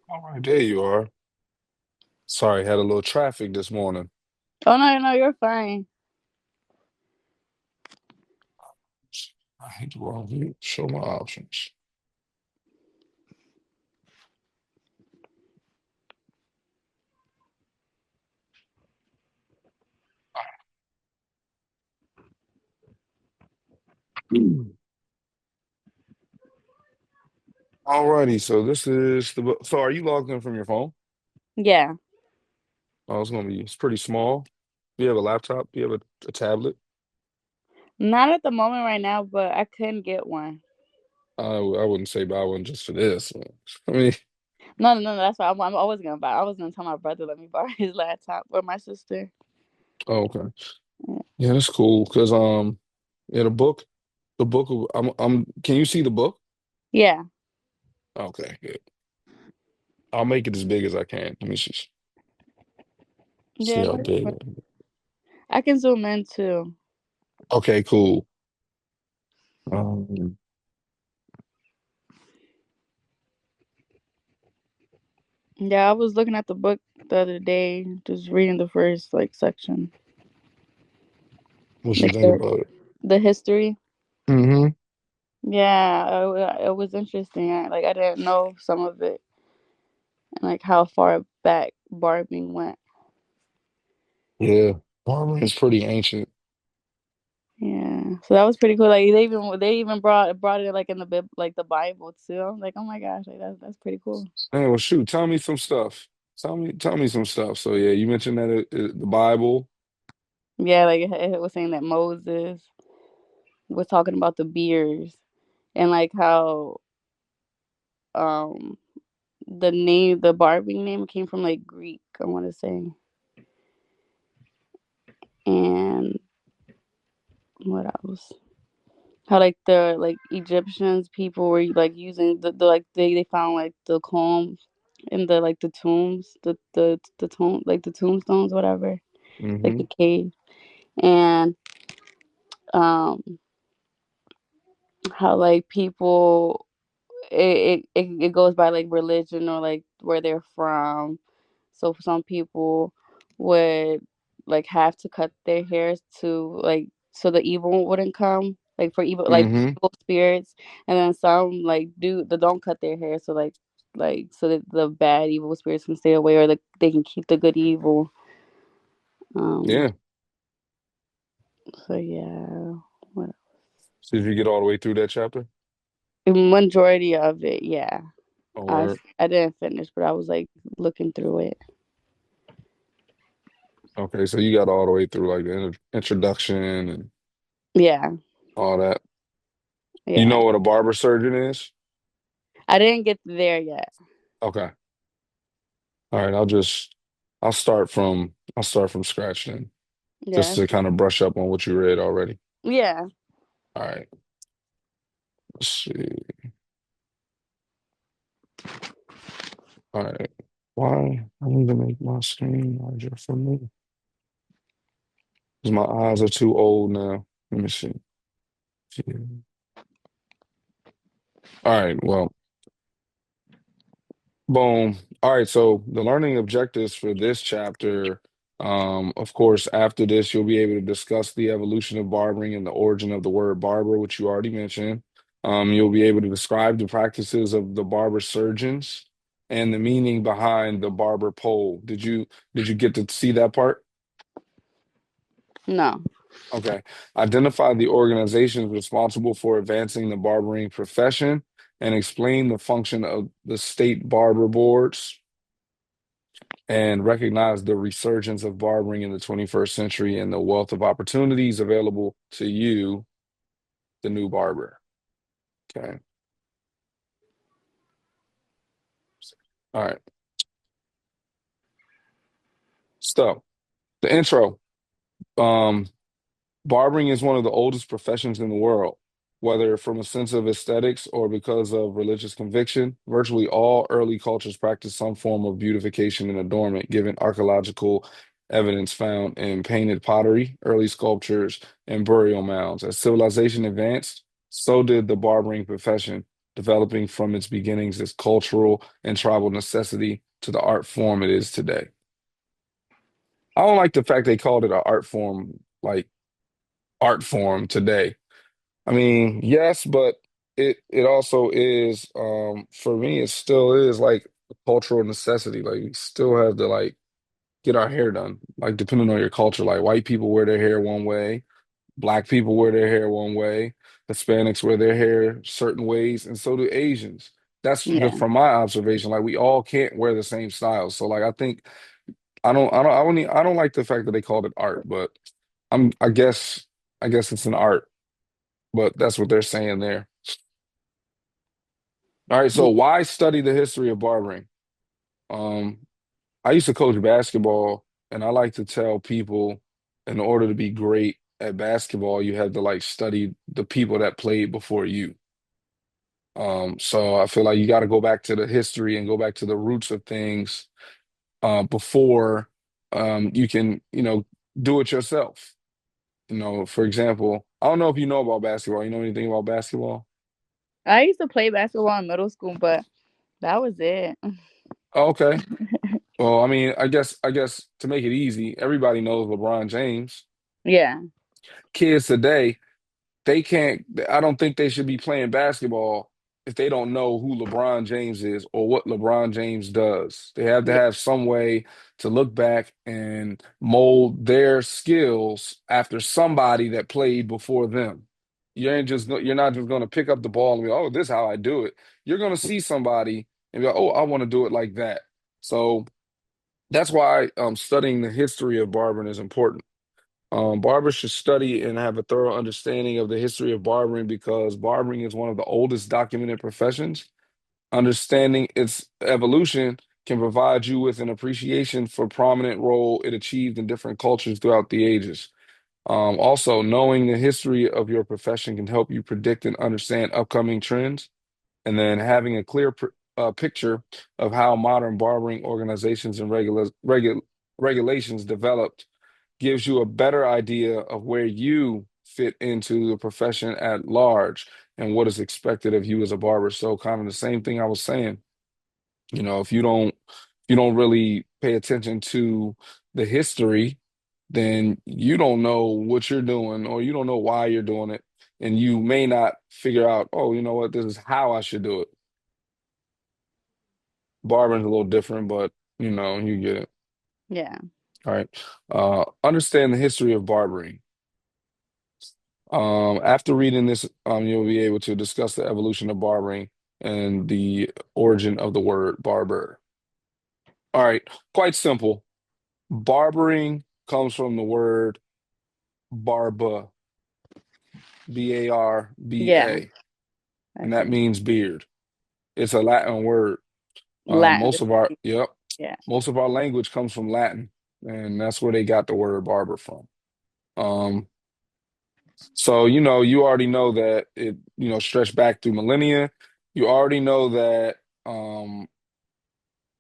All right, there you are. Sorry, had a little traffic this morning. Oh no, no, you're fine. I hate the wrong view. Show my options. All righty, so this is the book. So are you logged in from your phone? Yeah. Oh, it's pretty small. Do you have a laptop? Do you have a tablet? Not at the moment right now, but I couldn't get one. I wouldn't say buy one just for this. I mean, No, no, no, that's why I'm always gonna buy. I was gonna tell my brother let me borrow his laptop or my sister. oh, okay. Yeah, that's cool. Cause yeah, can you see the book? Yeah. Okay, good. I'll make it as big as I can. Let me see Yeah, how that's big. fine. I can zoom in too. Okay, cool. Um, Yeah, I was looking at the book the other day, just reading the first like section, what you like think about it? the history. Hmm. Yeah, it was interesting. I didn't know some of it and like how far back barbing went. Yeah, barbering is pretty ancient. Yeah, so that was pretty cool. Like they even brought it like in the like the Bible too. I was like, oh my gosh, like that's pretty cool. Hey, well, shoot, tell me some stuff. Tell me some stuff. So yeah, you mentioned that the Bible. Yeah, like it was saying that Moses was talking about the beers and like how um the barbing name came from like Greek, I want to say, and what else? How like the like Egyptians people were like using the like they found like the combs in the like the tombs the tomb like the tombstones whatever like Hmm. the cave and um how like people it goes by like religion or like where they're from. So some people would like have to cut their hairs to like so the evil wouldn't come like for Hmm. evil spirits, and then some like do they don't cut their hair so like so that the bad evil spirits can stay away or they can keep the good evil. Um. Yeah. So yeah. What So did you get all the way through that chapter? Majority of it, yeah. Oh, I word. I didn't finish, but I was like looking through it. Okay, so you got all the way through like the introduction and Yeah, all that. You yeah. know what a barber surgeon is? I didn't get there yet. Okay. All right, I'll start from scratch then, just Yeah, to kind of brush up on what you read already. yeah. All right. Let's see. All right. Why? I need to make my screen larger for me. Because my eyes are too old now. Let me see. Yeah. All right. Well, boom. All right. So the learning objectives for this chapter, of course, after this, you'll be able to discuss the evolution of barbering and the origin of the word barber, which you already mentioned. You'll be able to describe the practices of the barber surgeons and the meaning behind the barber pole. Did you get to see that part? No. Okay. Identify the organizations responsible for advancing the barbering profession and explain the function of the state barber boards and recognize the resurgence of barbering in the 21st century and the wealth of opportunities available to you, the new barber. Okay. All right. So, the intro. Um, Barbering is one of the oldest professions in the world, whether from a sense of aesthetics or because of religious conviction. Virtually all early cultures practiced some form of beautification and adornment, given archaeological evidence found in painted pottery, early sculptures, and burial mounds. As civilization advanced, so did the barbering profession, developing from its beginnings as cultural and tribal necessity to the art form it is today. I don't like the fact they called it an art form, like art form today. I mean, yes, but it also is for me it still is like a cultural necessity. Like we still have to like get our hair done. Like depending on your culture, like white people wear their hair one way, black people wear their hair one way, Hispanics wear their hair certain ways, and so do Asians. That's Yeah. from my observation. Like we all can't wear the same style. So like I think I don't like the fact that they called it art, but I guess it's an art, but that's what they're saying there. All right, so why study the history of barbering? Um, I used to coach basketball, and I like to tell people in order to be great at basketball, you have to like study the people that played before you. So I feel like you got to go back to the history and go back to the roots of things before you can, do it yourself. For example, I don't know if you know about basketball. You know anything about basketball? I used to play basketball in middle school, but that was it. Oh, okay. Well, I mean, I guess to make it easy, everybody knows LeBron James. Yeah. Kids today, they can't, I don't think they should be playing basketball if they don't know who LeBron James is or what LeBron James does. They have to Yeah. have some way to look back and mold their skills after somebody that played before them. You're not just going to pick up the ball and be, oh, this is how I do it. You're going to see somebody and be like, oh, I want to do it like that. So that's why studying the history of barbering is important. Barbers should study and have a thorough understanding of the history of barbering because barbering is one of the oldest documented professions. Understanding its evolution can provide you with an appreciation for prominent role it achieved in different cultures throughout the ages. Also, knowing the history of your profession can help you predict and understand upcoming trends, and then having a clear picture of how modern barbering organizations and regulations developed gives you a better idea of where you fit into the profession at large and what is expected of you as a barber. So kind of the same thing I was saying. If you don't really pay attention to the history, then you don't know what you're doing or you don't know why you're doing it. And you may not figure out, oh, you know what, this is how I should do it. Barbering's a little different, but you get it. Yeah. All right. Understand the history of barbering. After reading this, you'll be able to discuss the evolution of barbering and the origin of the word barber. All right, quite simple. Barbering comes from the word barba, Yeah. B-A-R-B-A, and that Okay. means beard. It's a Latin word. Latin. Most of our, yep, Yeah. most of our language comes from Latin, and that's where they got the word barber from. Um, So, you already know that it, stretched back through millennia. You already know that, um,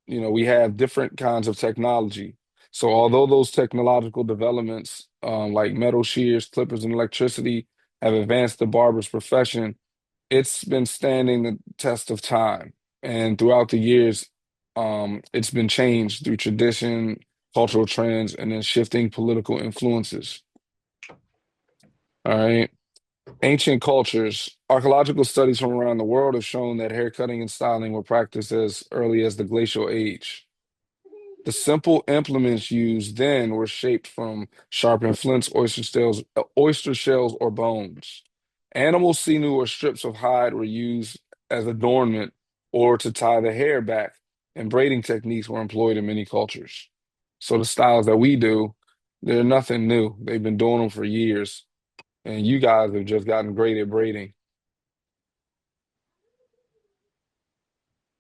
we have different kinds of technology. So, although those technological developments, like metal shears, clippers, and electricity, have advanced the barber's profession, it's been standing the test of time. And throughout the years, it's been changed through tradition, cultural trends, and then shifting political influences. All right. Ancient cultures, archaeological studies from around the world have shown that haircutting and styling were practiced as early as the glacial age. The simple implements used then were shaped from sharpened flints, oyster shells, or bones. Animal sinew or strips of hide were used as adornment or to tie the hair back, and braiding techniques were employed in many cultures. So the styles that we do, they're nothing new. They've been doing them for years, and you guys have just gotten great at braiding.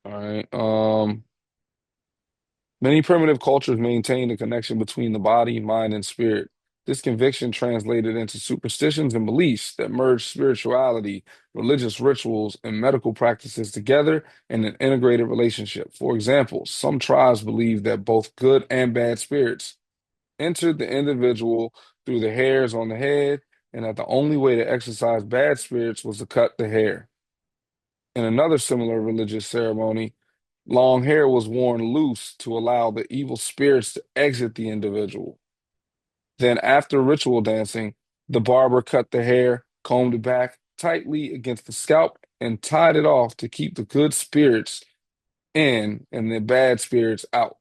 All right. Many primitive cultures maintained a connection between the body, mind, and spirit. This conviction translated into superstitions and beliefs that merged spirituality, religious rituals, and medical practices together in an integrated relationship. For example, some tribes believed that both good and bad spirits entered the individual through the hairs on the head, and that the only way to exorcise bad spirits was to cut the hair. In another similar religious ceremony, long hair was worn loose to allow the evil spirits to exit the individual. Then, after ritual dancing, the barber cut the hair, combed it back tightly against the scalp, and tied it off to keep the good spirits in and the bad spirits out.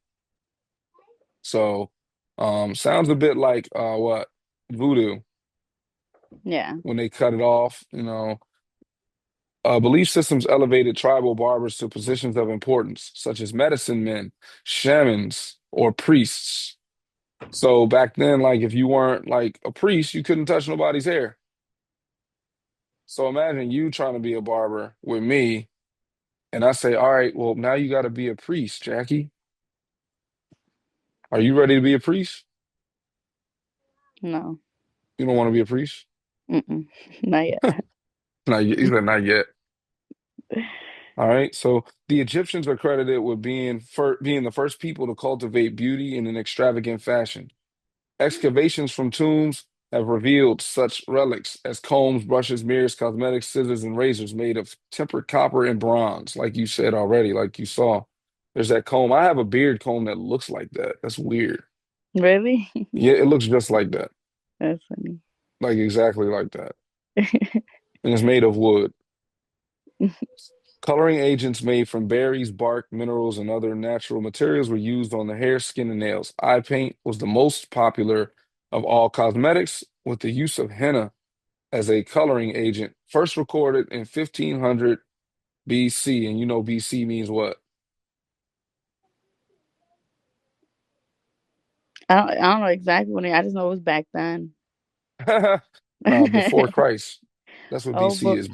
So, sounds a bit like what voodoo Yeah. when they cut it off. Belief systems elevated tribal barbers to positions of importance, such as medicine men, shamans, or priests. So back then, like if you weren't like a priest, you couldn't touch nobody's hair. So imagine you trying to be a barber with me, and I say, "All right, well now you got to be a priest, Jackie. Are you ready to be a priest? No. You don't want to be a priest? Mm-mm. Not yet. Not yet. He said, not yet. All right. So the Egyptians are credited with being the first people to cultivate beauty in an extravagant fashion. Excavations from tombs have revealed such relics as combs, brushes, mirrors, cosmetics, scissors, and razors made of tempered copper and bronze, like you said already, like you saw. There's that comb. I have a beard comb that looks like that. That's weird. Really? Yeah, it looks just like that, That's funny. like exactly like that. And it's made of wood. Coloring agents made from berries, bark, minerals, and other natural materials were used on the hair, skin, and nails. Eye paint was the most popular of all cosmetics, with the use of henna as a coloring agent, first recorded in 1500 BC. And you know BC means what? I don't know exactly when I just know it was back then. Before Christ. That's what Oh, BC but is.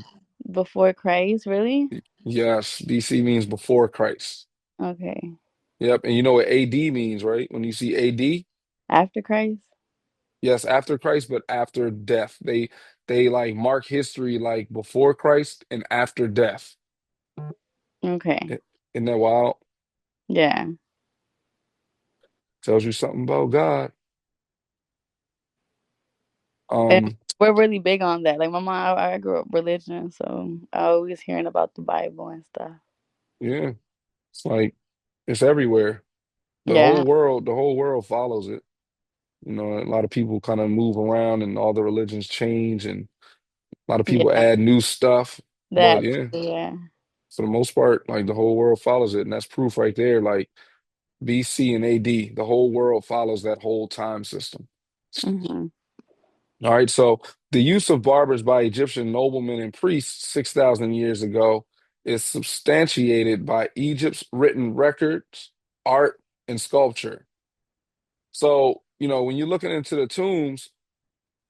before Christ, really? Yes, BC means before Christ. Okay. Yep. And you know what AD means, right? When you see AD, After Christ? yes, after Christ, but after death. They like mark history like before Christ and after death. Okay. I- Isn't that wild? Yeah. Tells you something about God. And Um, we're really big on that. Like my mom, I grew up religion, so I always hearing about the Bible and stuff. yeah, it's like it's everywhere. Yeah. The whole world follows it. A lot of people kind of move around and all the religions change and a lot of people Yeah. add new stuff. But That yeah, too, yeah. for the most part, like the whole world follows it. And that's proof right there. Like BC and AD, the whole world follows that whole time system. Hmm. All right. So the use of barbers by Egyptian noblemen and priests 6,000 years ago is substantiated by Egypt's written records, art, and sculpture. So, when you're looking into the tombs,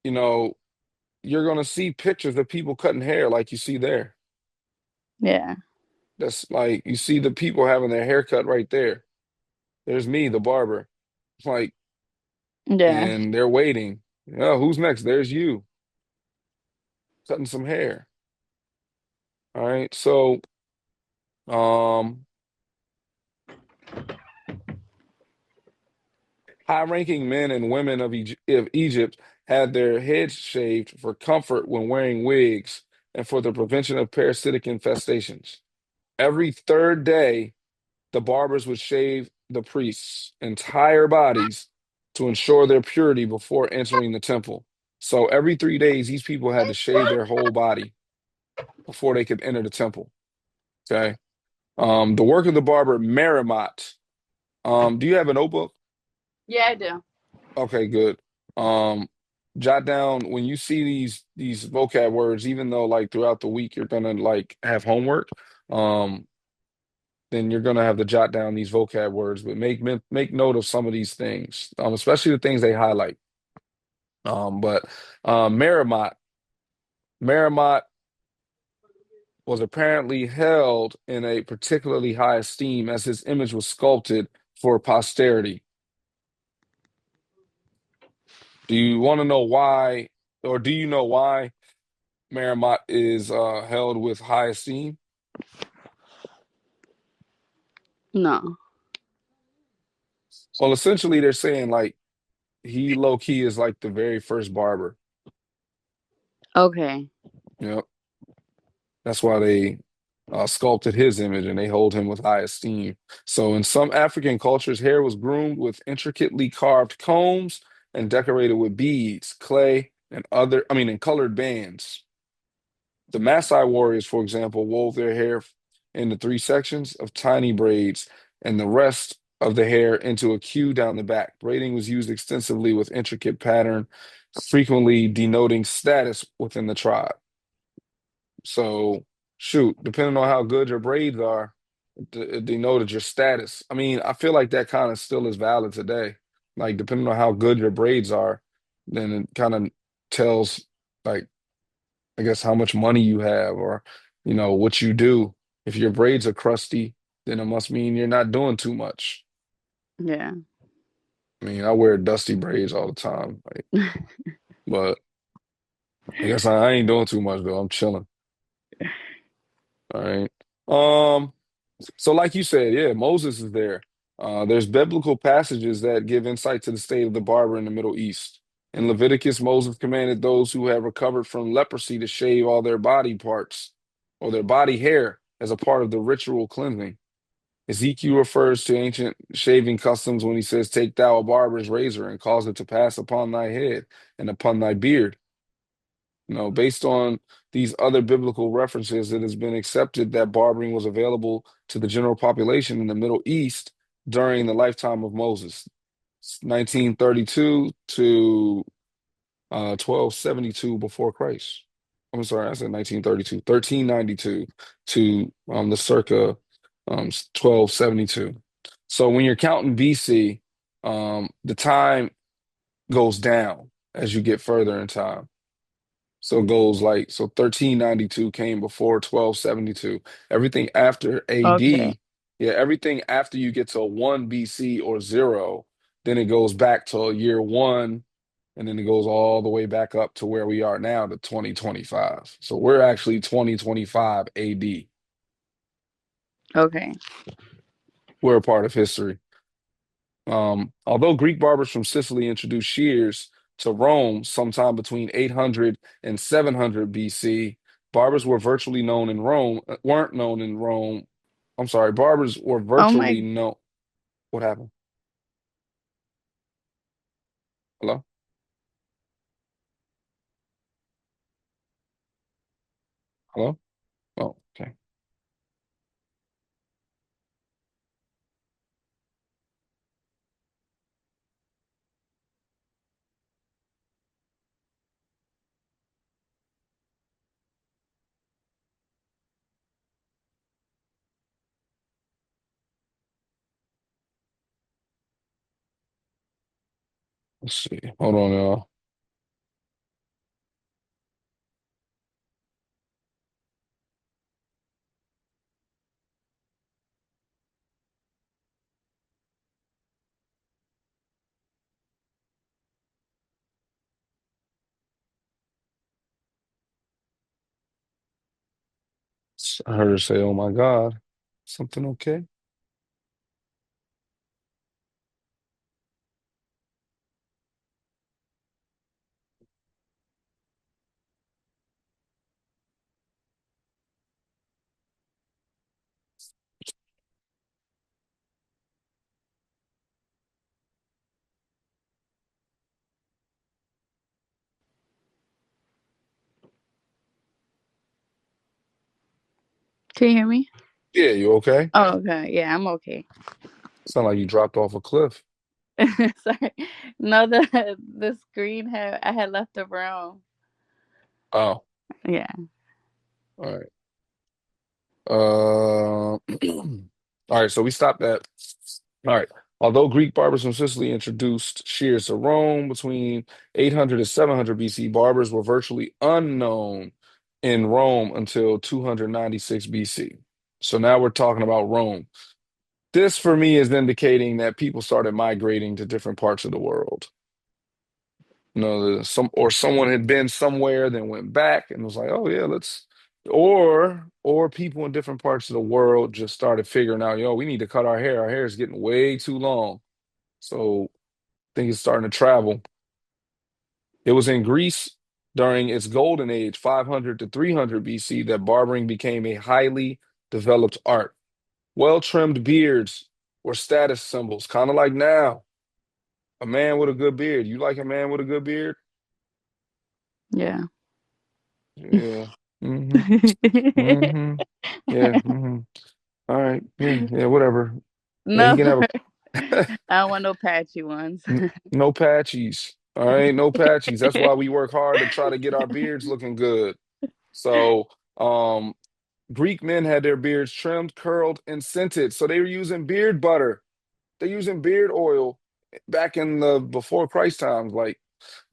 you know, you're going to see pictures of people cutting hair like you see there. Yeah. That's like you see the people having their hair cut right there. There's me, the barber. It's like, Yeah. and they're waiting. Who's next? There's you cutting some hair. All right. So, um, high-ranking men and women of Egypt had their heads shaved for comfort when wearing wigs and for the prevention of parasitic infestations. Every third day, the barbers would shave the priests' entire bodies to ensure their purity before entering the temple. So every 3 days, these people had to shave their whole body before they could enter the temple. Okay. The work of the barber Merimot. Do you have a notebook? Yeah, I do. Okay, good. Um, Jot down when you see these vocab words, even though like throughout the week you're gonna like have homework. Um, then you're gonna have to jot down these vocab words, but make note of some of these things, especially the things they highlight. But Merimot, Merimot was apparently held in a particularly high esteem as his image was sculpted for posterity. Do you want to know why, or do you know why Merimot is held with high esteem? No. Well, essentially, they're saying like he low key is like the very first barber. Okay. You know, that's why they. sculpted his image and they hold him with high esteem. So in some African cultures, hair was groomed with intricately carved combs and decorated with beads, clay, and colored bands. The Maasai warriors, for example, wove their hair into three sections of tiny braids and the rest of the hair into a queue down the back. Braiding was used extensively with intricate pattern, frequently denoting status within the tribe. So, shoot, depending on how good your braids are, it denoted your status. I mean, I feel like that kind of still is valid today. Like, depending on how good your braids are, then it kind of tells, like, I guess how much money you have or, what you do. If your braids are crusty, then it must mean you're not doing too much. Yeah. I mean, I wear dusty braids all the time, like, but I guess I ain't doing too much though. I'm chilling. All right. Um, so like you said, yeah, Moses is there. There's biblical passages that give insight to the state of the barber in the Middle East. In Leviticus, Moses commanded those who have recovered from leprosy to shave all their body parts or their body hair as a part of the ritual cleansing. Ezekiel refers to ancient shaving customs when he says, "Take thou a barber's razor and cause it to pass upon thy head and upon thy beard." Based on these other biblical references, it has been accepted that barbering was available to the general population in the Middle East during the lifetime of Moses, 1932 to 1272 before Christ. I'm sorry, I said 1932, 1392 to the circa 1272. So when you're counting BC, the time goes down as you get further in time. So it goes like, so 1392 came before 1272. Everything after Okay. AD, yeah, everything after you get to 1 BC or 0, then it goes back to year 1, and then it goes all the way back up to where we are now to 2025. So we're actually 2025 AD. Okay. We're a part of history. Although Greek barbers from Sicily introduced shears to Rome sometime between 800 and 700 BC, barbers were virtually known in Rome, weren't known in Rome. I'm sorry, barbers were Oh virtually my. known. What happened? Hello? Hello? Oh, okay. Let's see. Hold on, y'all. I heard her say, "Oh my God." Something okay? Can you hear me? Yeah, you okay? Oh, okay. Yeah, I'm okay. Sound like you dropped off a cliff. Sorry. No, the screen had I had left the room. Oh, Yeah. all right. All right, so we stopped at. All right. Although Greek barbers from Sicily introduced shears to Rome between 800 and 700 BC, barbers were virtually unknown in Rome until 296 BC. So now we're talking about Rome. This for me is indicating that people started migrating to different parts of the world. Someone had been somewhere, then went back and was like, "Oh yeah, let's." Or people in different parts of the world just started figuring out, "Yo, we need to cut our hair. Our hair is getting way too long." So I think it's starting to travel. It was in Greece during its golden age, 500 to 300 BC, that barbering became a highly developed art. Well-trimmed beards were status symbols, kind of like now. A man with a good beard. You like a man with a good beard? Yeah. Yeah. Mm-hmm. Mm-hmm. Yeah. Mm-hmm. All right. Yeah. Yeah. Whatever. Yeah, he No, can have a I don't want no patchy ones. no patchies. All right, no patchies. That's why we work hard to try to get our beards looking good. So, um, Greek men had their beards trimmed, curled, and scented. So they were using beard butter. They're using beard oil back in the before Christ times. Like,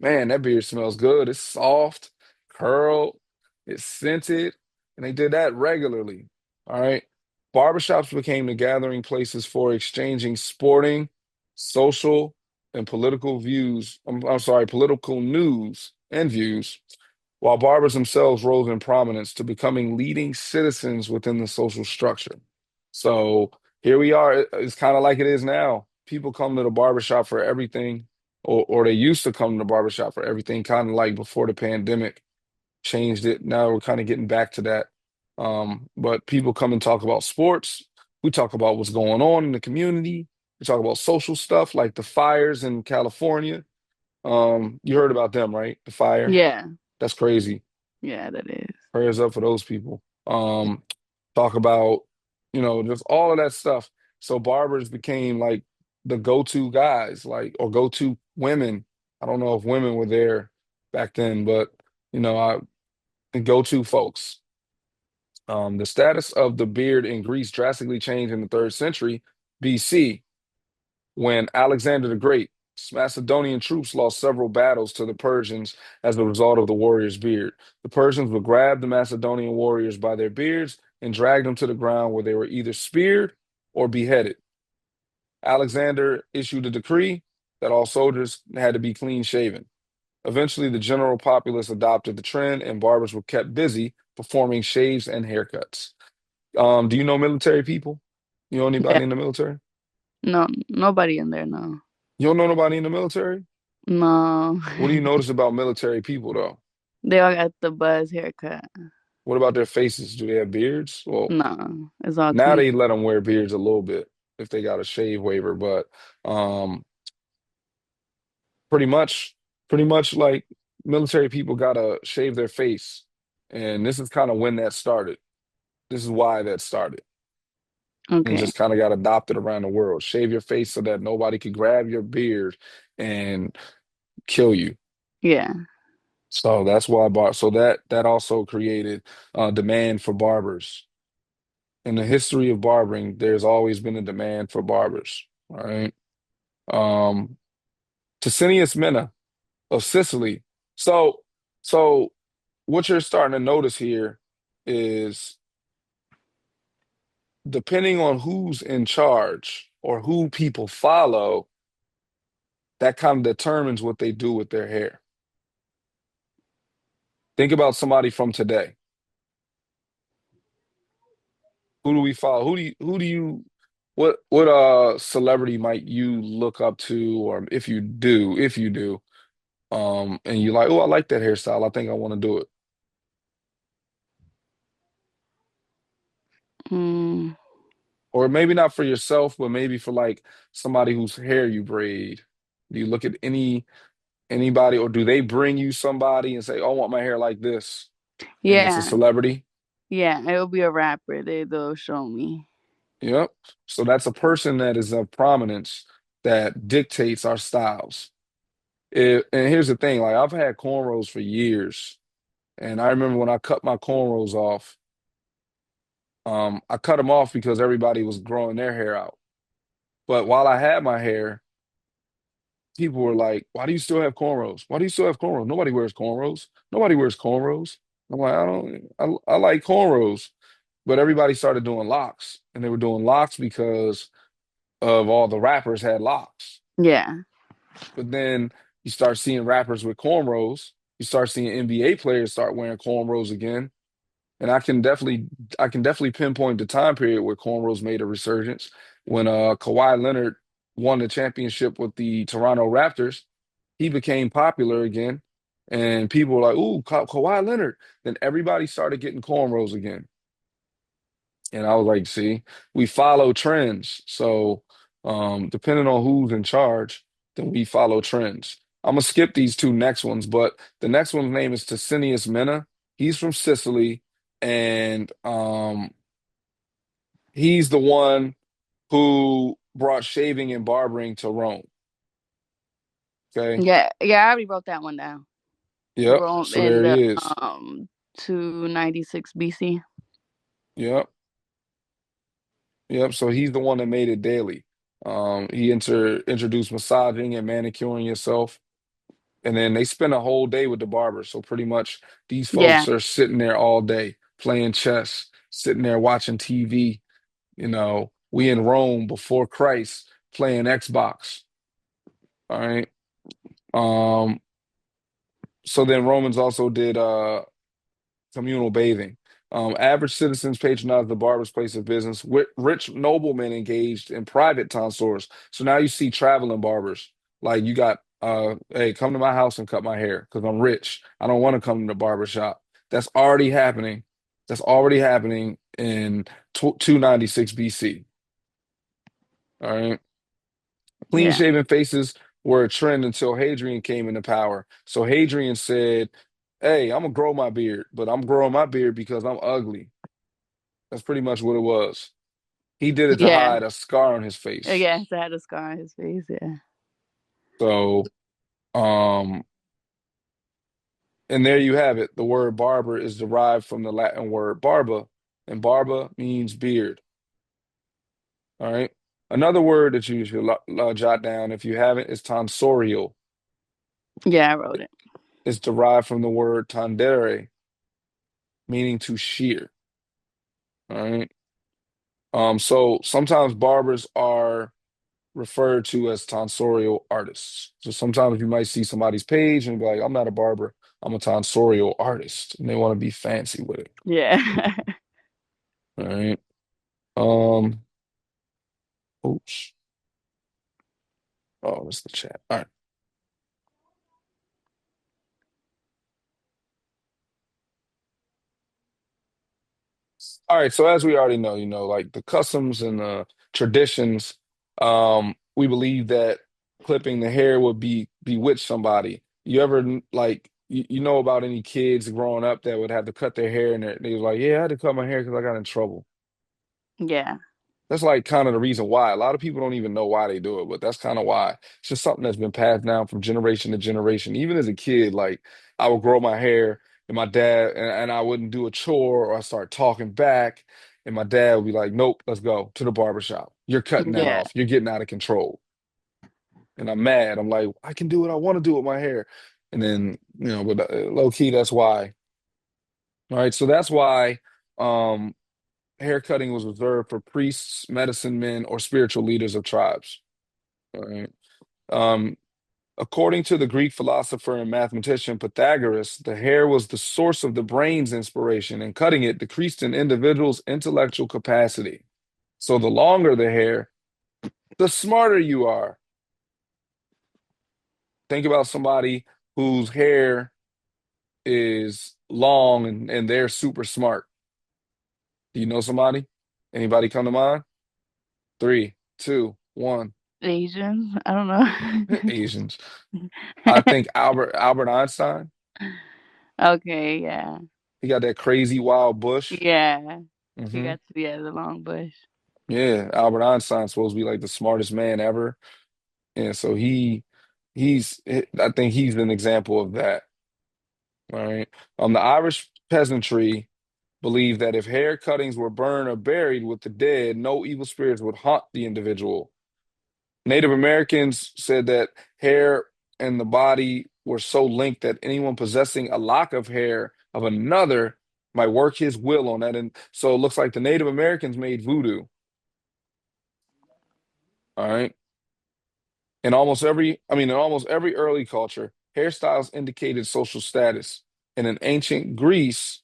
man, that beard smells good. It's soft, curled, it's scented, and they did that regularly. All right. Barbershops became the gathering places for exchanging sporting, social, and political views. I'm sorry, political news and views, while barbers themselves rose in prominence to becoming leading citizens within the social structure. So here we are. It's kind of like it is now. People come to the barbershop for everything, or they used to come to the barbershop for everything, kind of like before the pandemic changed it. Now we're kind of getting back to that. But people come and talk about sports. We talk about what's going on in the community. We talk about social stuff like the fires in California. You heard about them, right? The fire. Yeah. That's crazy. Yeah, that is. Prayers up for those people. Talk about, just all of that stuff. So barbers became like the go-to guys, like or go-to women. I don't know if women were there back then, but I the go-to folks. The status of the beard in Greece drastically changed in the third century BC when Alexander the Great, Macedonian troops lost several battles to the Persians as a result of the warrior's beard. The Persians would grab the Macedonian warriors by their beards and drag them to the ground where they were either speared or beheaded. Alexander issued a decree that all soldiers had to be clean shaven. Eventually, the general populace adopted the trend, and barbers were kept busy performing shaves and haircuts. Do you know military people? You know Yeah. anybody in the military? No, nobody in there, no. You don't know nobody in the military? No. What do you notice about military people, though? They all got the buzz haircut. What about their faces? Do they have beards? Well, No, it's all now clean. they let them wear beards a little bit if they got a shave waiver, but um, pretty much, pretty much like military people gotta shave their face, and this is kind of when that started. This is why that started, and Okay. just kind of got adopted around the world. Shave your face so that nobody could grab your beard and kill you. Yeah. So that's why so that also created demand for barbers. In the history of barbering, there's always been a demand for barbers. All right. Um, Ticinius Mena of Sicily. So so what you're starting to notice here is depending on who's in charge or who people follow, that kind of determines what they do with their hair. Think about somebody from today. Who do we follow? Who do you what celebrity might you look up to, or if you do, and you like, oh, I like that hairstyle. I think I want to do it. Mm, Or maybe not for yourself, but maybe for like somebody whose hair you braid. Do you look at anybody, or do they bring you somebody and say, oh, I want my hair like this, and it's a yeah. celebrity? Yeah. It'll be a rapper. They'll show me. Yep. So that's a person that is of prominence that dictates our styles. And here's the thing, like I've had cornrows for years, and I remember when I cut my cornrows off, I cut them off because everybody was growing their hair out. But while I had my hair, people were like, "Why do you still have cornrows? Why do you still have cornrows? Nobody wears cornrows. Nobody wears cornrows." I'm like, I don't, I like cornrows, but everybody started doing locks, and they were doing locks because of all the rappers had locks. Yeah. But then you start seeing rappers with cornrows. You start seeing NBA players start wearing cornrows again. And I can definitely pinpoint the time period where cornrows made a resurgence when Kawhi Leonard won the championship with the Toronto Raptors. He became popular again, and people were like, "Ooh, Kawhi Leonard." Then everybody started getting cornrows again. And I was like, see, we follow trends. So depending on who's in charge, then we follow trends. I'm gonna skip these two next ones, but the next one's name is Tasinius Mena. He's from Sicily, and he's the one who brought shaving and barbering to Rome. Okay. Yeah, yeah, I already wrote that one down. Yep. Rome So in there the he is. 296 BC. Yep. Yep. So he's the one that made it daily. He introduced massaging and manicuring yourself. And then they spend a whole day with the barber. So pretty much these Yeah, folks are sitting there all day playing chess, sitting there watching TV. We in Rome before Christ playing Xbox. All right. Um, so then Romans also did communal bathing. Average citizens patronized the barber's place of business. Rich noblemen engaged in private tonsors. So now you see traveling barbers. Like you got, hey, come to my house and cut my hair because I'm rich. I don't want to come to the barber shop. That's already happening. That's already happening in 296 BC. All right. Clean yeah, shaven faces were a trend until Hadrian came into power. So Hadrian said, hey, I'm gonna grow my beard, but I'm growing my beard because I'm ugly. That's pretty much what it was. He did it to yeah. hide a scar on his face. Yes, I had a scar on his face. Yeah, So, um, and there you have it. The word barber is derived from the Latin word barba, and barba means beard. All right. Another word that you should jot down if you haven't is tonsorial. yeah, I wrote it. It's derived from the word tondere, meaning to shear. All right. So sometimes barbers are referred to as tonsorial artists. So sometimes you might see somebody's page and be like, I'm not a barber, I'm a tonsorial artist. And they want to be fancy with it. Yeah, All right. Um, oops. Oh, that's the chat. All right. All right. So as we already know, like the customs and the traditions, we believe that clipping the hair would bewitch somebody. You ever like you know about any kids growing up that would have to cut their hair and they was like, yeah, I had to cut my hair because I got in trouble. yeah, That's like kind of the reason why. A lot of people don't even know why they do it, but that's kind of why. It's just something that's been passed down from generation to generation. Even as a kid, like I would grow my hair and my dad and I wouldn't do a chore or I start talking back and my dad would be like, "Nope, let's go to the barber shop. You're cutting that yeah, off. You're getting out of control." And I'm mad. I'm like, "I can do what I want to do with my hair." And then, but low key, that's why. All right, so that's why haircutting was reserved for priests, medicine men, or spiritual leaders of tribes. All right. Um, According to the Greek philosopher and mathematician Pythagoras, the hair was the source of the brain's inspiration, and cutting it decreased an individual's intellectual capacity. So the longer the hair, the smarter you are. Think about somebody whose hair is long and they're super smart. Do you know somebody? Anybody come to mind? Three, two, one. Asian. I don't know. Asians. I think Albert Einstein. Okay, yeah, He got that crazy wild bush. yeah. He Hmm. got to be at the long bush. Yeah, Albert Einstein's supposed to be like the smartest man ever, and so I think he's an example of that. All right. The Irish peasantry believed that if hair cuttings were burned or buried with the dead, no evil spirits would haunt the individual. Native Americans said that hair and the body were so linked that anyone possessing a lock of hair of another might work his will on that. And so it looks like the Native Americans made voodoo. All right. In almost every early culture, hairstyles indicated social status. And in ancient Greece,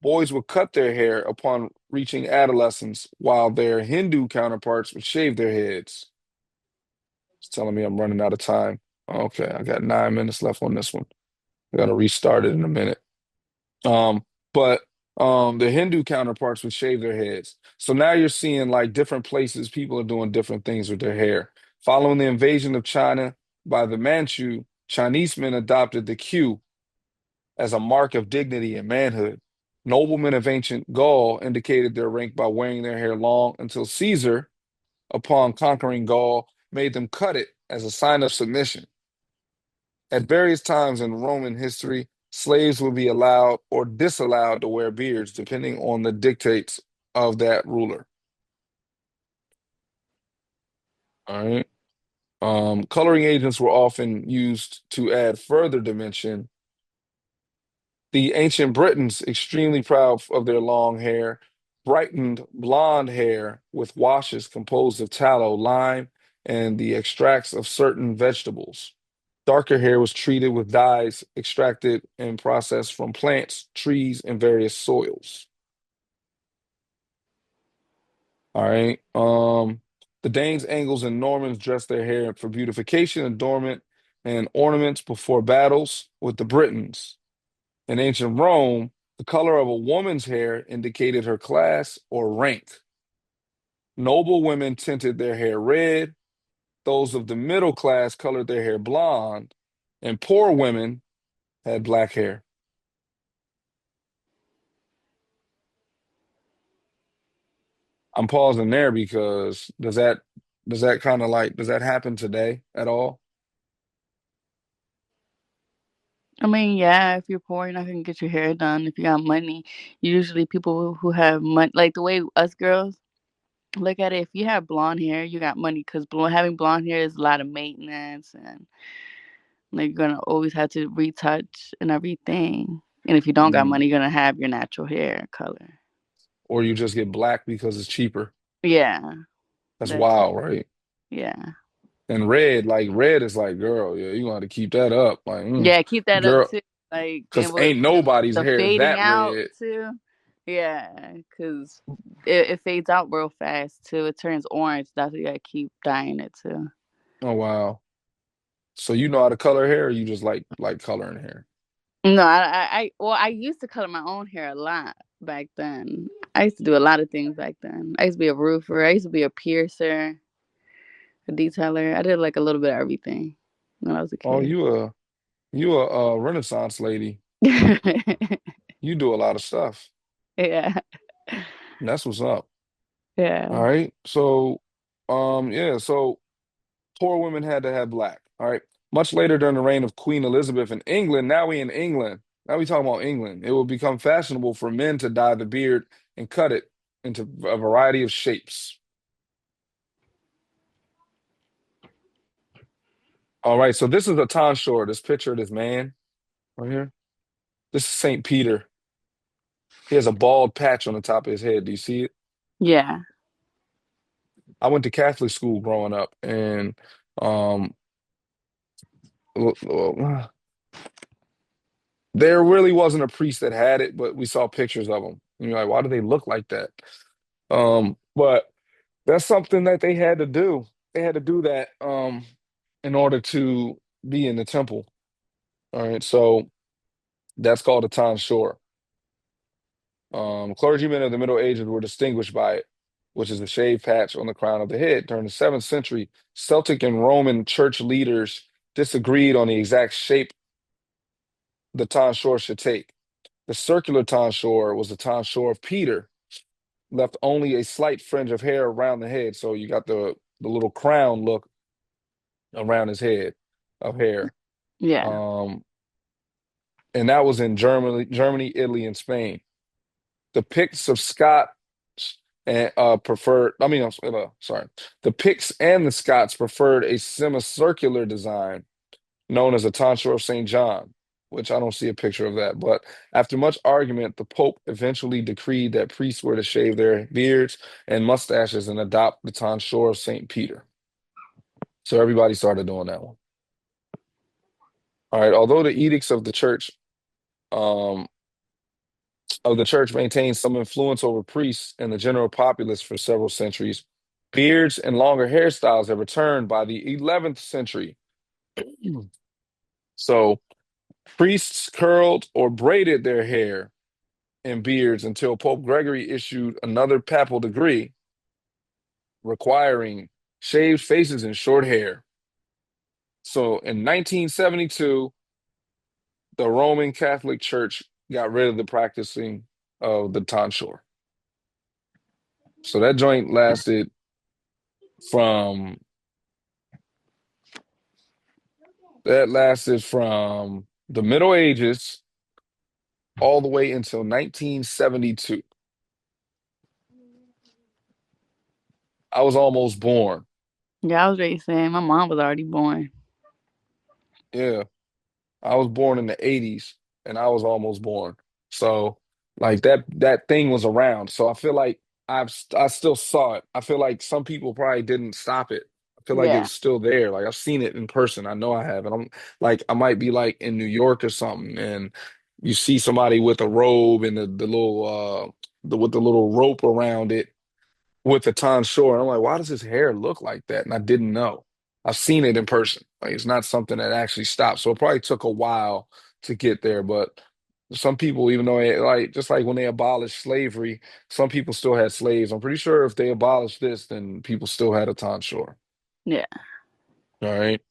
boys would cut their hair upon reaching adolescence, while their Hindu counterparts would shave their heads. It's telling me I'm running out of time. Okay, I got 9 minutes left on this one. I gotta restart it in a minute. Um, but The Hindu counterparts would shave their heads. So now you're seeing like different places, people are doing different things with their hair. Following the invasion of China by the Manchu, Chinese men adopted the queue as a mark of dignity and manhood. Noblemen of ancient Gaul indicated their rank by wearing their hair long until Caesar, upon conquering Gaul, made them cut it as a sign of submission. At various times in Roman history, slaves would be allowed or disallowed to wear beards, depending on the dictates of that ruler. All right. Coloring agents were often used to add further dimension. The ancient Britons, extremely proud of their long hair, brightened blonde hair with washes composed of tallow, lime, and the extracts of certain vegetables. Darker hair was treated with dyes extracted and processed from plants, trees, and various soils. All right. The Danes, Angles, and Normans dressed their hair for beautification, adornment, and ornaments before battles with the Britons. In ancient Rome, the color of a woman's hair indicated her class or rank. Noble women tinted their hair red, those of the middle class colored their hair blonde, and poor women had black hair. I'm pausing there because does that kind of like does that happen today at all? I mean, yeah, if you're poor, you're not gonna get your hair done. If you got money, usually people who have money, like the way us girls look at it, if you have blonde hair, you got money because having blonde hair is a lot of maintenance and like you're gonna always have to retouch and everything. And if you don't got Mm. money, you're gonna have your natural hair color. Or you just get black because it's cheaper. Yeah, That's that too. wild, right? Yeah. And red, like red is like, girl, yeah, you gonna have to keep that up. Like, Yeah, keep that up girl, too. Like, because and with ain't nobody's the hair is fading that out red. too. Yeah, because it fades out real fast too. It turns orange. That's why you gotta keep dyeing it too. Oh wow. So you know how to color hair, or you just like coloring hair? No, well, I used to color my own hair a lot back then. I used to do a lot of things back then. I used to be a roofer. I used to be a piercer, a detailer. I did like a little bit of everything when I was a Oh, kid. you a Renaissance lady. You do a lot of stuff. Yeah, That's what's up. yeah, All right. So, yeah. So poor women had to have black. All right. Much later during the reign of Queen Elizabeth in England, now we in England. Now we talking about England. It will become fashionable for men to dye the beard and cut it into a variety of shapes. All right. So this is a tonsure. This picture of this man right here. This is Saint Peter. He has a bald patch on the top of his head. Do you see it? yeah, I went to Catholic school growing up, and um, there really wasn't a priest that had it, but we saw pictures of them. And you're like, why do they look like that? But that's something that they had to do. They had to do that in order to be in the temple. All right, so that's called a tonsure. Clergymen of the Middle Ages were distinguished by it, which is a shaved patch on the crown of the head. During the 7th century, Celtic and Roman church leaders disagreed on the exact shape the tonsure should take. The circular tonsure was the tonsure of Peter, left only a slight fringe of hair around the head. So you got the little crown look around his head of hair. yeah, Um, and that was in Germany, Italy, and Spain. The Picts of Scots and preferred. I mean, sorry. The Picts and the Scots preferred a semicircular design known as a tonsure of Saint John, which I don't see a picture of that. But after much argument, the Pope eventually decreed that priests were to shave their beards and mustaches and adopt the tonsure of Saint Peter. So everybody started doing that one. All right. Although the edicts um, of the church maintained some influence over priests and the general populace for several centuries, beards and longer hairstyles have returned by the 11th century. So priests curled or braided their hair in beards until Pope Gregory issued another papal decree requiring shaved faces and short hair. So in 1972, the Roman Catholic Church got rid of the practicing of the tonsure. So that joint lasted from the Middle Ages all the way until 1972. I was almost born. Yeah, I was ready to say my mom was already born. Yeah. I was born in the 80s and I was almost born. So like that thing was around. So I feel like I still saw it. I feel like some people probably didn't stop it. I feel like Yeah, it's still there. Like I've seen it in person. I know I have. And I'm like I might be like in New York or something and you see somebody with a robe and the little with the little rope around it with the tonsure. And I'm like, why does his hair look like that? And I didn't know. I've seen it in person. Like it's not something that actually stopped. So it probably took a while to get there. But some people, even though like just like when they abolished slavery, some people still had slaves. I'm pretty sure if they abolished this, then people still had a tonsure. yeah, All right.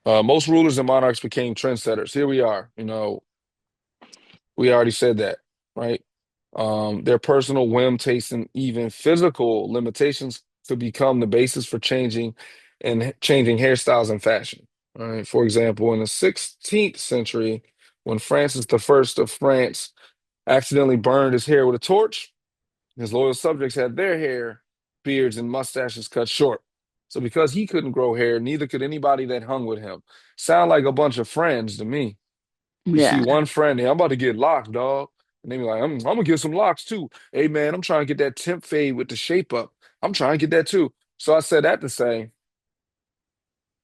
Most rulers and monarchs became trendsetters. Here we are. We already said that, right? Their personal whim, taste, and even physical limitations could become the basis for changing hairstyles and fashion. Right? For example, in the 16th century, when Francis I of France accidentally burned his hair with a torch, his loyal subjects had their hair, beards, and mustaches cut short. So because he couldn't grow hair, neither could anybody that hung with him. Sound like a bunch of friends to me. You see yeah, one friend, hey, I'm about to get locked, dog. And they be like, I'm gonna get some locks too. Hey man, I'm trying to get that temp fade with the shape up. I'm trying to get that too. So I said that to say,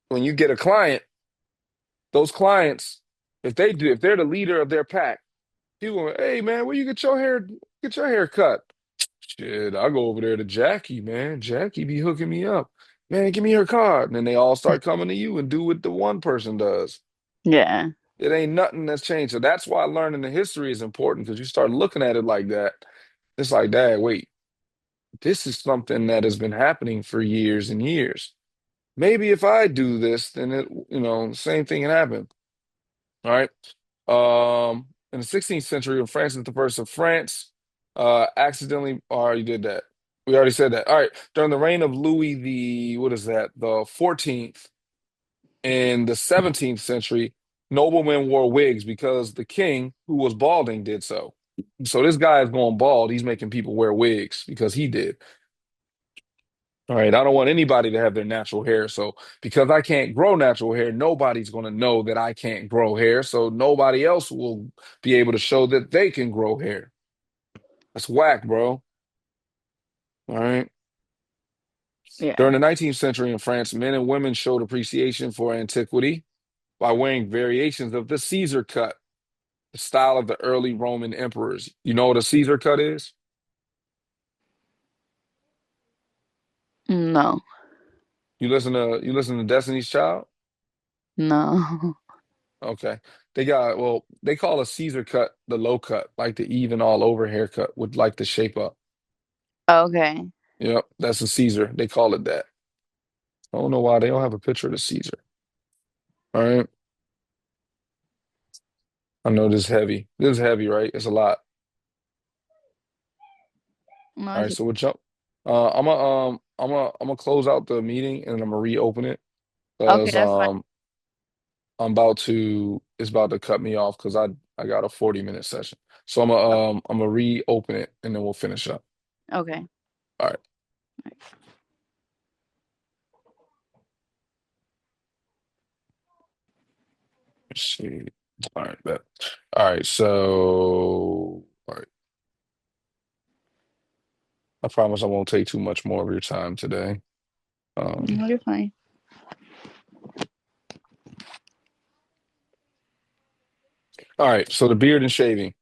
when you get a client, those clients, if they're the leader of their pack, you go, hey man, where you get your hair cut? Shit, I go over there to Jackie, man. Jackie be hooking me up. Man, give me her card. And then they all start coming to you and do what the one person does. yeah, It ain't nothing that's changed. So that's why learning the history is important because you start looking at it like that. It's like, Dad, wait, this is something that has been happening for years and years. Maybe if I do this, then the same thing can happen. All right. In the 16th century, when Francis I of France accidentally already did that. We already said that. All right. During the reign of Louis what is that? The 14th. In the 17th century, noblemen wore wigs because the king, who was balding, did so. So this guy is going bald. He's making people wear wigs because he did. All right. I don't want anybody to have their natural hair. So because I can't grow natural hair, nobody's going to know that I can't grow hair. So nobody else will be able to show that they can grow hair. That's whack, bro. All right. yeah. During the 19th century in France, men and women showed appreciation for antiquity by wearing variations of the Caesar cut, the style of the early Roman emperors. You know what a Caesar cut is? No, You listen to Destiny's Child? no. Okay. They call a Caesar cut the low cut, like the even all over haircut with like the shape up. Okay. Yep, that's a Caesar. They call it that. I don't know why they don't have a picture of the Caesar. All right. I know this is heavy. This is heavy, right? It's a lot. No, All it's right, so we'll jump. I'm gonna close out the meeting and I'm gonna reopen it okay. because That's fine. it's about to cut me off because I got a 40-minute session. So I'm gonna reopen it and then we'll finish up. Okay. All right. Let's see. All right, bet. All right, so all right. I promise I won't take too much more of your time today. Um, No, you're fine. all right, so the beard and shaving.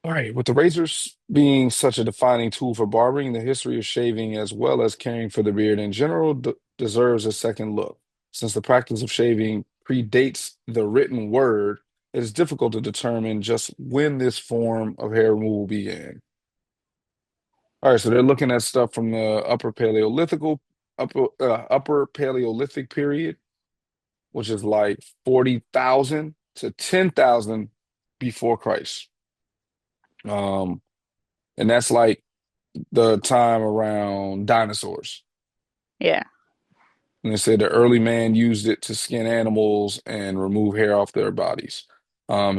All right, with the razors being such a defining tool for barbering, the history of shaving as well as caring for the beard in general deserves a second look. Since the practice of shaving predates the written word, it is difficult to determine just when this form of hair removal began. All right, so they're looking at stuff from the upper Paleolithic period, which is like 40,000 to 10,000 before Christ. Um, and that's like the time around dinosaurs. Yeah. And they said the early man used it to skin animals and remove hair off their bodies.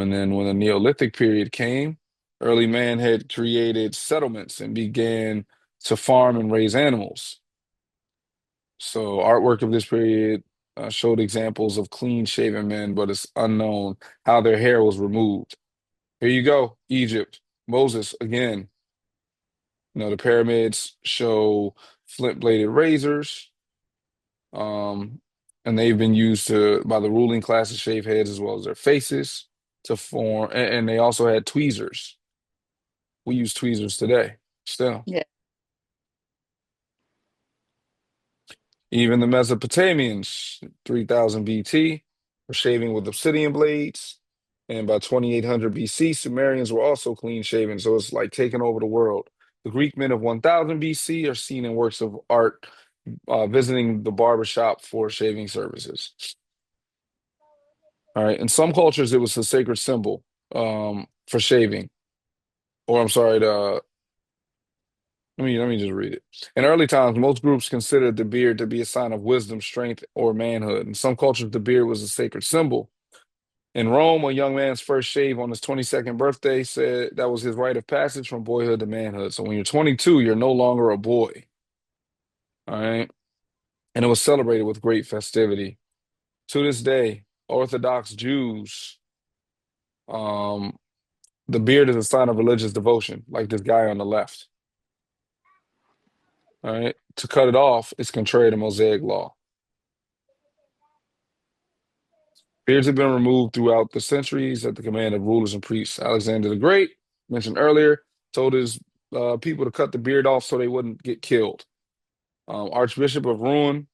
And then when the Neolithic period came, early man had created settlements and began to farm and raise animals. So artwork of this period showed examples of clean-shaven men, but it's unknown how their hair was removed. Here you go, Egypt, Moses again. The pyramids show flint-bladed razors. Um, and they've been used by the ruling class to shave heads as well as their faces to form. And they also had tweezers. We use tweezers today still. Yeah. Even the Mesopotamians, 3000 BT, were shaving with obsidian blades. And by 2800 BC, Sumerians were also clean shaven. So it's like taking over the world. The Greek men of 1000 BC are seen in works of art visiting the barber shop for shaving services. All right. In some cultures, it was a sacred symbol for shaving. Or I'm sorry, let me just read it. In early times, most groups considered the beard to be a sign of wisdom, strength, or manhood. In some cultures, the beard was a sacred symbol. In Rome, a young man's first shave on his 22nd birthday said that was his rite of passage from boyhood to manhood. So when you're 22, you're no longer a boy. All right. And it was celebrated with great festivity. To this day, Orthodox Jews, um, the beard is a sign of religious devotion, like this guy on the left. All right. To cut it off is contrary to Mosaic law. Beards have been removed throughout the centuries at the command of rulers and priests. Alexander the Great, mentioned earlier, told his people to cut the beard off so they wouldn't get killed. Archbishop of Rouen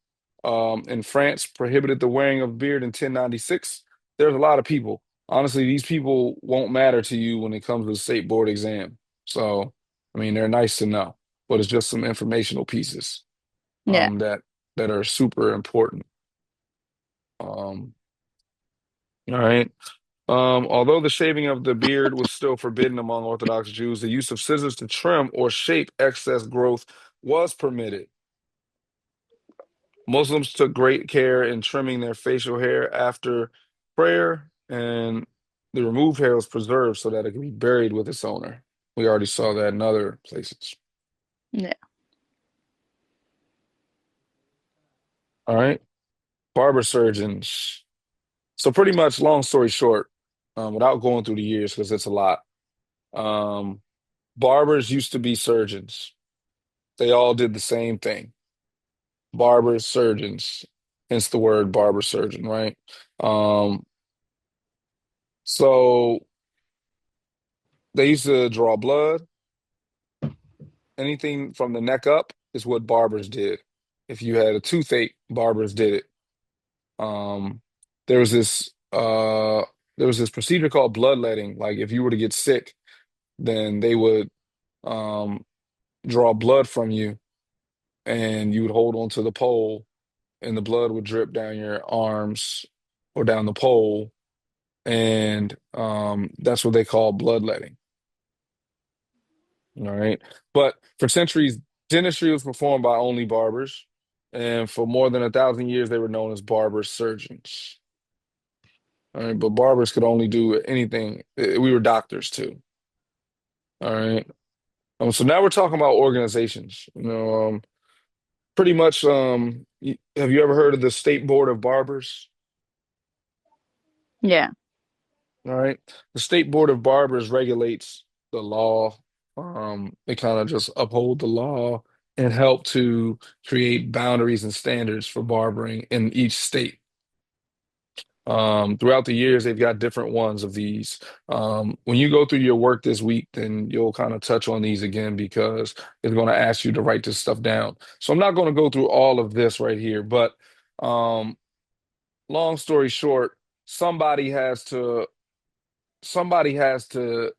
in France prohibited the wearing of beard in 1096. There's a lot of people. Honestly, these people won't matter to you when it comes to the state board exam. So, I mean, they're nice to know, but it's just some informational pieces Yeah. that are super important. Um, all right. Although the shaving of the beard was still forbidden among Orthodox Jews, the use of scissors to trim or shape excess growth was permitted. Muslims took great care in trimming their facial hair after prayer, and the removed hair was preserved so that it could be buried with its owner. We already saw that in other places. Yeah. All right. Barber surgeons. So pretty much, long story short, without going through the years because it's a lot. Um, Barbers used to be surgeons. They all did the same thing. Barbers, surgeons, hence the word barber surgeon, right? Um, so they used to draw blood. Anything from the neck up is what barbers did. If you had a toothache, barbers did it. Um, there was this procedure called bloodletting. Like if you were to get sick, then they would um draw blood from you and you would hold onto the pole and the blood would drip down your arms or down the pole. And that's what they call bloodletting. All right. But for centuries, dentistry was performed by only barbers. And for more than 1,000 years, they were known as barber surgeons. All right. But barbers could only do anything. We were doctors too. All right. So now we're talking about organizations. Pretty much, have you ever heard of the State Board of Barbers? Yeah. All right. The State Board of Barbers regulates the law. They kind of just uphold the law and help to create boundaries and standards for barbering in each state. Throughout the years, they've got different ones of these. When you go through your work this week, then you'll kind of touch on these again because it's going to ask you to write this stuff down. So I'm not going to go through all of this right here, but um, long story short, somebody has to somebody has to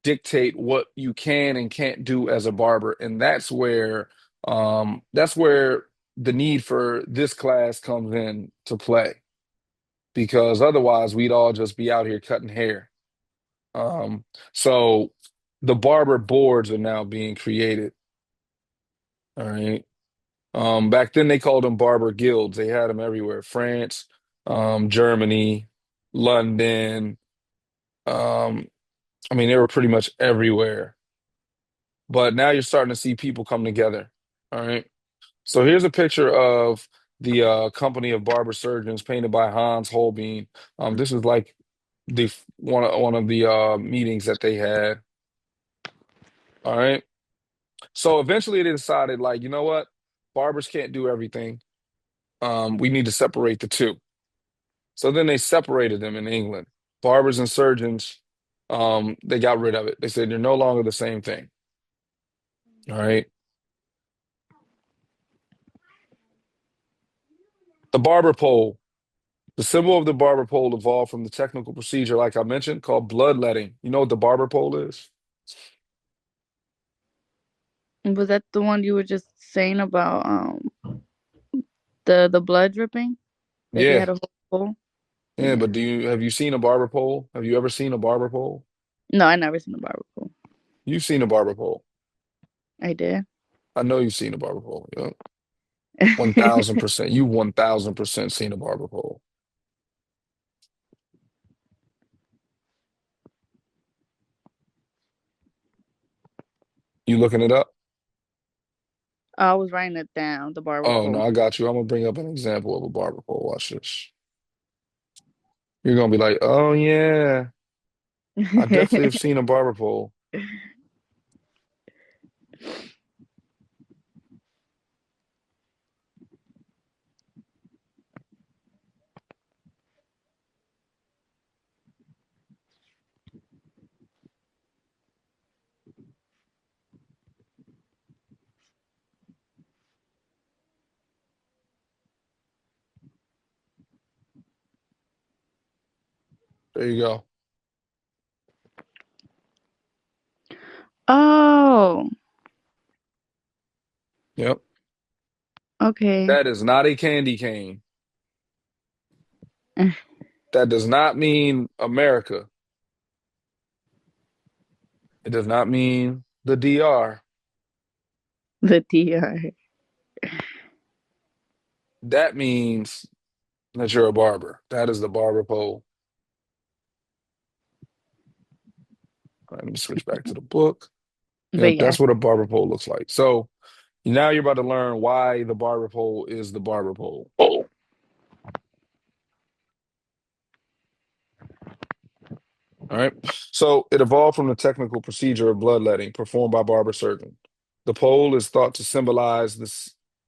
dictate what you can and can't do as a barber, and that's where the need for this class comes in to play, because otherwise we'd all just be out here cutting hair. Um, so the barber boards are now being created. All right. Back then they called them barber guilds. They had them everywhere. France, Germany, London. Um, I mean, they were pretty much everywhere. But now you're starting to see people come together. All right. So here's a picture of the company of barber surgeons painted by Hans Holbein. This is like the one of the meetings that they had. All right. So eventually they decided, like, you know what? Barbers can't do everything. We need to separate the two. So then they separated them in England. Barbers and surgeons, they got rid of it. They said they're no longer the same thing. All right. The barber pole. The symbol of the barber pole evolved from the technical procedure, like I mentioned, called bloodletting. You know what the barber pole is? Was that the one you were just saying about the blood dripping? Like it Yeah. had a hole? Yeah, Yeah. but have you seen a barber pole? Have you ever seen a barber pole? No, I never seen a barber pole. You've seen a barber pole. I did. I know you've seen a barber pole. Yeah. 1000%. You 1000% seen a barber pole. You looking it up? I was writing it down, the barber Oh no, pole. I got you. I'm gonna bring up an example of a barber pole. Watch this. You're gonna be like, oh yeah, I definitely have seen a barber pole. There you go. Oh, Yep. okay. That is not a candy cane. That does not mean America. It does not mean the DR. The DR. That means that you're a barber. That is the barber pole. All right, let me switch back to the book. But Yep, yeah. that's what a barber pole looks like. So now you're about to learn why the barber pole is the barber pole. All right. So it evolved from the technical procedure of bloodletting performed by barber surgeons. The pole is thought to symbolize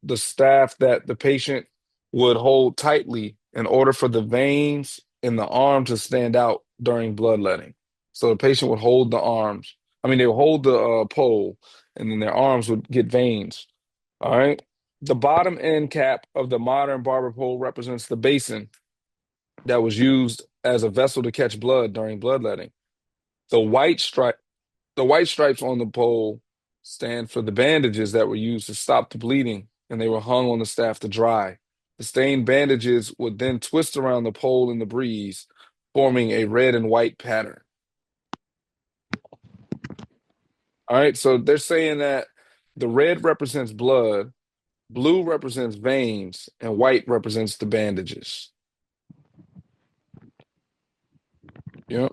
the staff that the patient would hold tightly in order for the veins in the arm to stand out during bloodletting. So the patient would hold the arms. I mean, they would hold the pole, and then their arms would get veins. All right. The bottom end cap of the modern barber pole represents the basin that was used as a vessel to catch blood during bloodletting. The white stripe, the white stripes on the pole stand for the bandages that were used to stop the bleeding, and they were hung on the staff to dry. The stained bandages would then twist around the pole in the breeze, forming a red and white pattern. All right, so they're saying that the red represents blood, blue represents veins, and white represents the bandages. Yeah.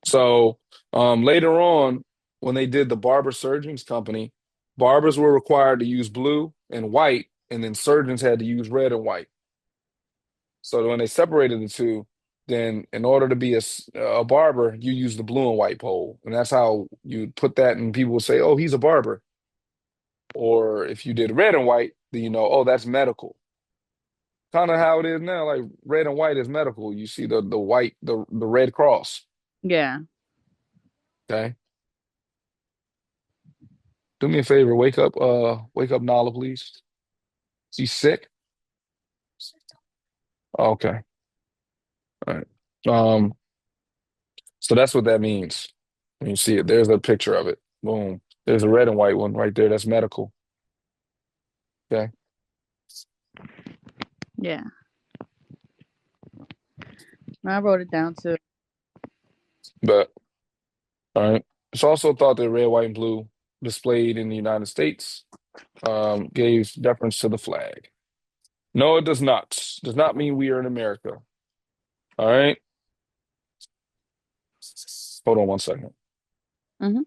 So later on, when they did the Barber Surgeons Company, barbers were required to use blue and white, and then surgeons had to use red and white. So when they separated the two, then in order to be a barber, you use the blue and white pole, and that's how you put that. And people would say, "Oh, he's a barber." Or if you did red and white, then you know, oh, that's medical. Kind of how it is now. Like red and white is medical. You see the white, the red cross. Yeah. Okay. Do me a favor, wake up Nala, please. She's sick. Okay. All right. Um, so that's what that means. When you see it, there's a picture of it. Boom. There's a red and white one right there. That's medical. Okay. Yeah. I wrote it down too. But all right. It's also thought that red, white, and blue displayed in the United States gave deference to the flag. No, it does not. Does not mean we are in America. All right. Hold on one second. Hmm.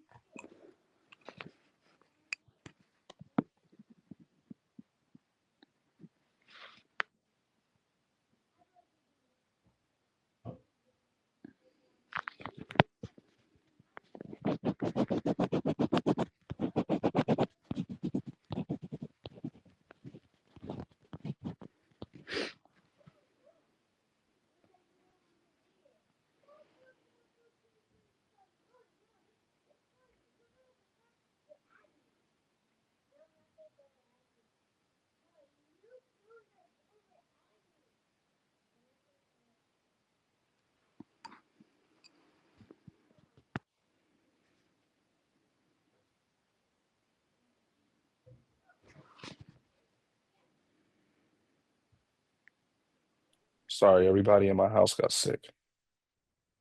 Sorry, everybody in my house got sick.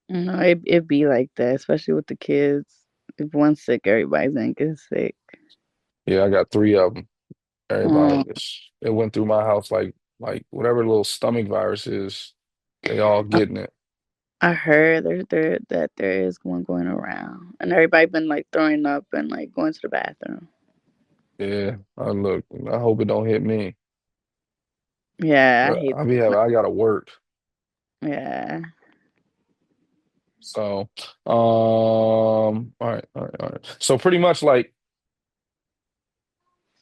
No, it be like that, especially with the kids. If one's sick, everybody's gonna get sick. Yeah, I got three of them. Mm, Everybody, it went through my house like whatever little stomach virus is, they all I, getting it. I heard that there is one going around, and everybody been like throwing up and like going to the bathroom. Yeah, I look. I hope it don't hit me. Yeah, I But hate. I gotta work. Yeah, So, all right. So pretty much like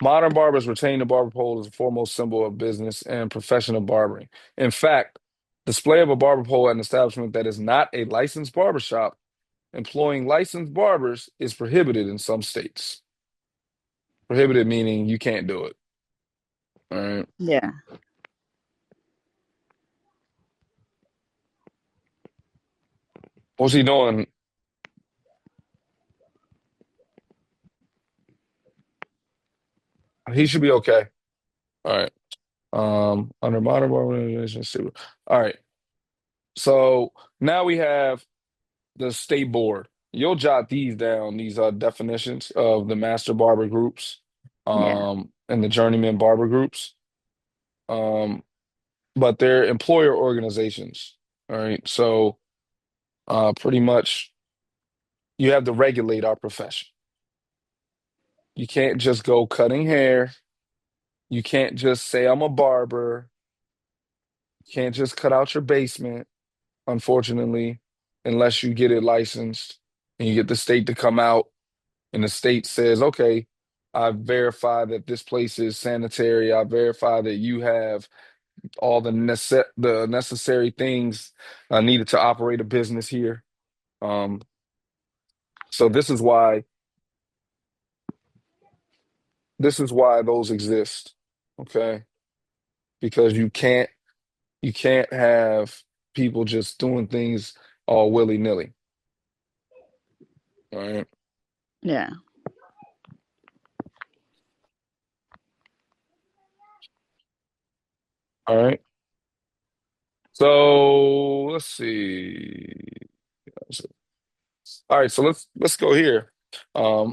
modern barbers retain the barber pole as a foremost symbol of business and profession of barbering. In fact, display of a barber pole at an establishment that is not a licensed barber shop employing licensed barbers is prohibited in some states. Prohibited meaning you can't do it. All right. yeah. What's he doing? He should be okay. All right. Under modern barber organization. All right. So now we have the state board. You'll jot these down, these definitions of the master barber groups, Yeah. and the journeyman barber groups. Um, but they're employer organizations. All right. So pretty much you have to regulate our profession. You can't just go cutting hair. You can't just say I'm a barber. You can't just cut out your basement, unfortunately, unless you get it licensed and you get the state to come out and the state says, okay, I verify that this place is sanitary. I verify that you have all the necessary things needed to operate a business here. Um, so this is why those exist. Okay, because you can't have people just doing things all willy-nilly. All right. Yeah. All right. So let's see. All right, so let's go here. Um,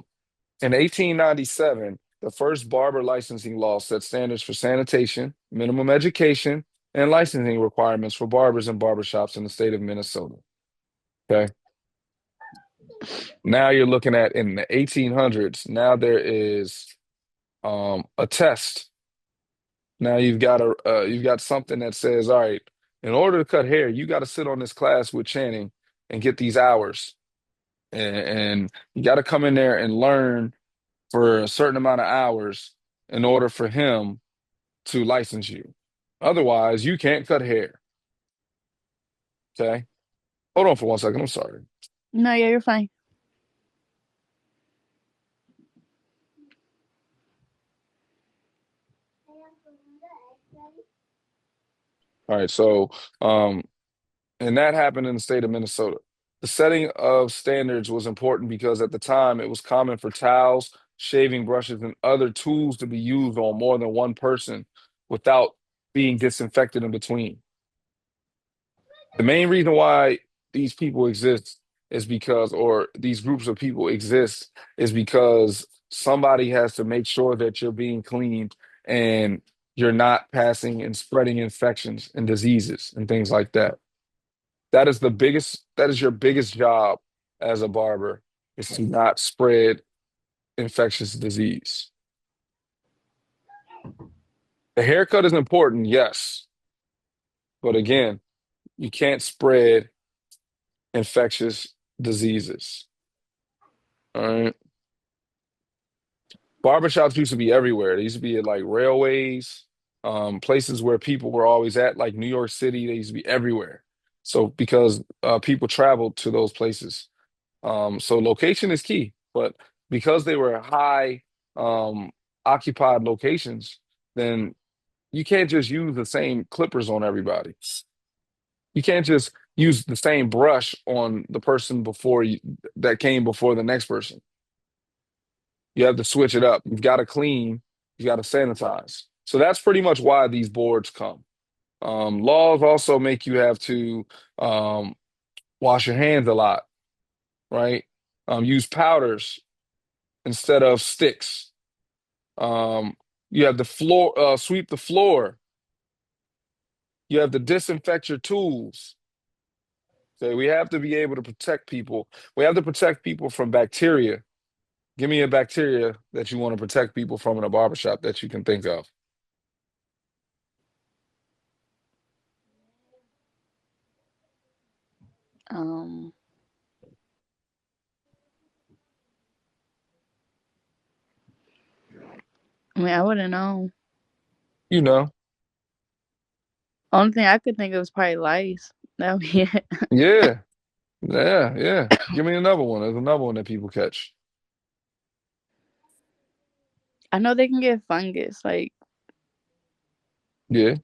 In 1897, the first barber licensing law set standards for sanitation, minimum education, and licensing requirements for barbers and barbershops in the state of Minnesota. Okay. Now you're looking at in the 1800s, now there is a test. Now you've got something that says, all right, in order to cut hair, you got to sit on this class with Channing and get these hours. And you got to come in there and learn for a certain amount of hours in order for him to license you. Otherwise, you can't cut hair. Okay. Hold on for one second. I'm sorry. No, yeah, you're fine. All right. So, um, And that happened in the state of Minnesota. The setting of standards was important because at the time it was common for towels, shaving brushes, and other tools to be used on more than one person without being disinfected in between. The main reason why these people exist is because, or these groups of people exist, is because somebody has to make sure that you're being cleaned and you're not passing and spreading infections and diseases and things like that. That is your biggest job as a barber, is to not spread infectious disease. The haircut is important, yes, but again, you can't spread infectious diseases. All right. Barbershops used to be everywhere. They used to be at like railways, places where people were always at, like New York City. They used to be everywhere. So because people traveled to those places. So location is key, but because they were high um, occupied locations, then you can't just use the same clippers on everybody. You can't just use the same brush on the person before you that came before the next person. You have to switch it up. You've got to clean, you got to sanitize. So that's pretty much why these boards come. Laws also make you have to um, wash your hands a lot, right? Use powders instead of sticks. Um, you have the floor, sweep the floor. You have to disinfect your tools. So we have to be able to protect people. We have to protect people from bacteria. Give me a bacteria that you want to protect people from in a barbershop that you can think of. Um, I mean, I wouldn't know. You know, Only thing I could think of was probably lice. That would be it. yeah, yeah. Give me another one. There's another one that people catch. I know they can get fungus, like Yeah,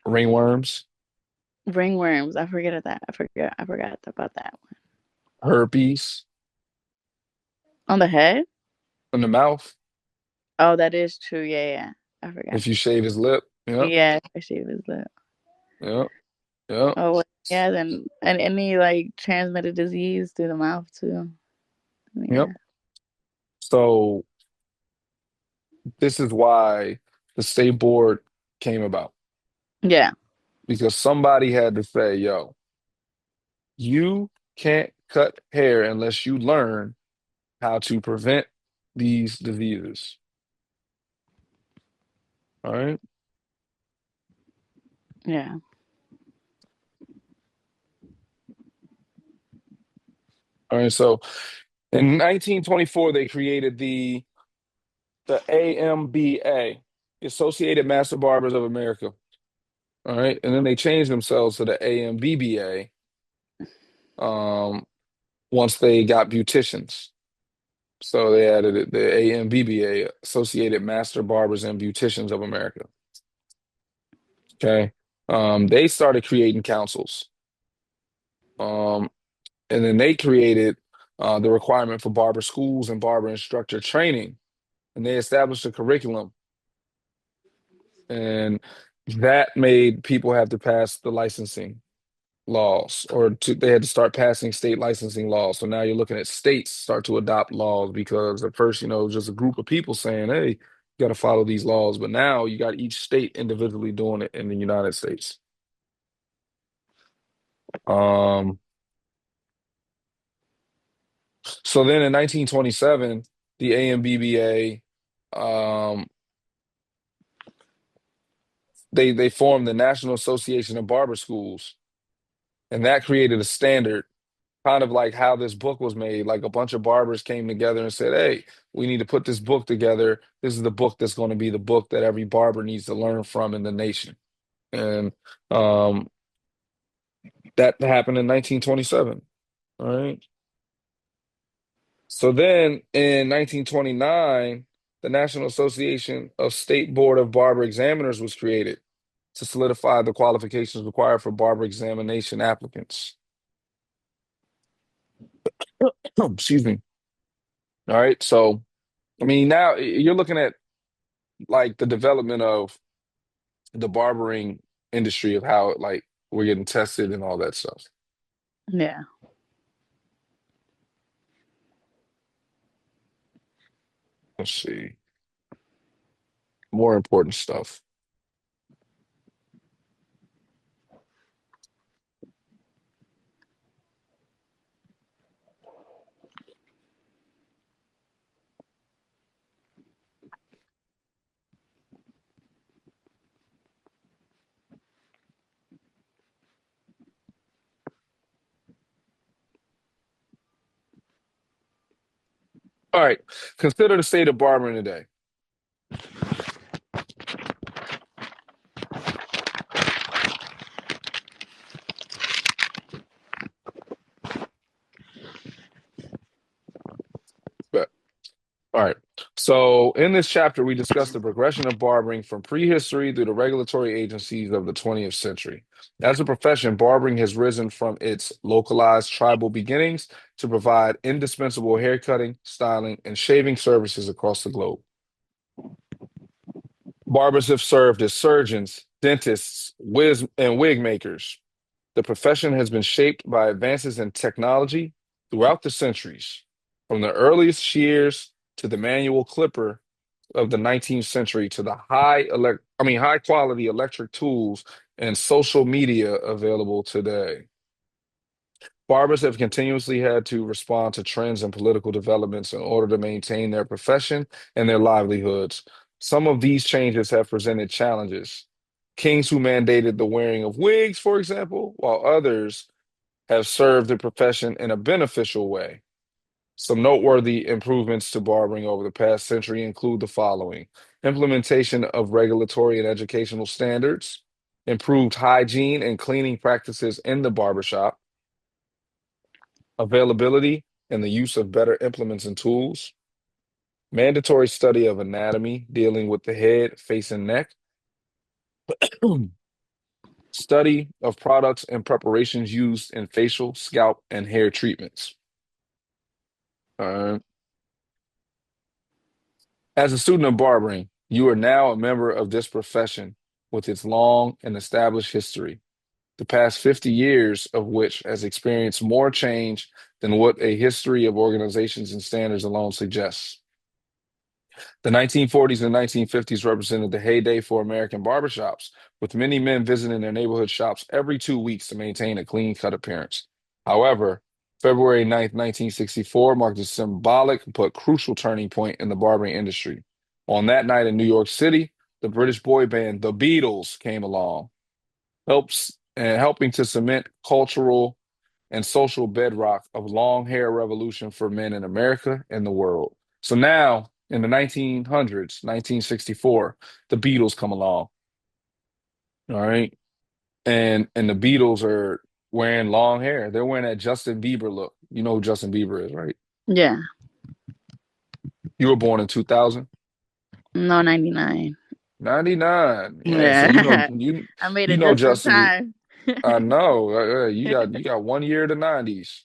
ringworms, ringworms. I forget of that. I forgot about that one. herpes On the head? in the mouth Oh, that is true. Yeah, yeah. I forgot. if you shave his lip. Yep, Yeah, I see it was lip. yep, yep, Oh, well, yeah. Then and any like transmitted disease through the mouth too. yep. Yeah. So this is why the state board came about Yeah. because somebody had to say, "Yo, you can't cut hair unless you learn how to prevent these diseases." All right, Yeah. all right. So in 1924, they created the AMBA, the Associated Master Barbers of America. All right. And then they changed themselves to the AMBBA once they got beauticians. So they added it, the AMBBA, Associated Master Barbers and Beauticians of America. Okay. They started creating councils. Um, and then they created the requirement for barber schools and barber instructor training. And they established a curriculum. And that made people have to pass the licensing laws they had to start passing state licensing laws. So now you're looking at states start to adopt laws because at first, it was just a group of people saying, hey, you got to follow these laws. But now you got each state individually doing it in the United States. Um, so then in 1927, the AMBBA, um, they formed the National Association of Barber Schools, and that created a standard kind of like how this book was made. Like a bunch of barbers came together and said, "Hey, we need to put this book together. This is the book that's going to be the book that every barber needs to learn from in the nation." And um, that happened in 1927. All right. So then in 1929, the National Association of State Board of Barber Examiners was created. to solidify the qualifications required for barber examination applicants. Excuse me. All right. So, I mean, now you're looking at like the development of the barbering industry of how like we're getting tested and all that stuff. Yeah. Let's see. More important stuff. All right. Consider the state of barbering today. All right. So in this chapter, we discuss the progression of barbering from prehistory through the regulatory agencies of the 20th century. As a profession, barbering has risen from its localized tribal beginnings to provide indispensable haircutting, styling, and shaving services across the globe. Barbers have served as surgeons, dentists, and wig makers. The profession has been shaped by advances in technology throughout the centuries, from the earliest shears to the manual clipper of the 19th century to the high quality electric tools and social media available today. Barbers have continuously had to respond to trends and political developments in order to maintain their profession and their livelihoods. Some of these changes have presented challenges. Kings who mandated the wearing of wigs, for example, while others have served the profession in a beneficial way. Some noteworthy improvements to barbering over the past century include the following: implementation of regulatory and educational standards, improved hygiene and cleaning practices in the barbershop, availability and the use of better implements and tools, mandatory study of anatomy dealing with the head, face, and neck, study of products and preparations used in facial, scalp, and hair treatments. Uh, as a student of barbering, you are now a member of this profession with its long and established history, the past 50 years of which has experienced more change than what a history of organizations and standards alone suggests. The 1940s and 1950s represented the heyday for American barbershops, with many men visiting their neighborhood shops every 2 weeks to maintain a clean cut appearance. However, February 9th, 1964 marked a symbolic but crucial turning point in the barbering industry. On that night in New York City, the British boy band The Beatles came along, helping to cement cultural and social bedrock of long hair revolution for men in America and the world. So now in the 1900s, 1964, the Beatles come along. All right. And the Beatles are wearing long hair. They're wearing that Justin Bieber look. You know who Justin Bieber is, right? Yeah. You were born in 2000. No, 99. 99. Yeah, so Yeah. I made you it know just in Justin. time. I know. You got 1 year to 90s.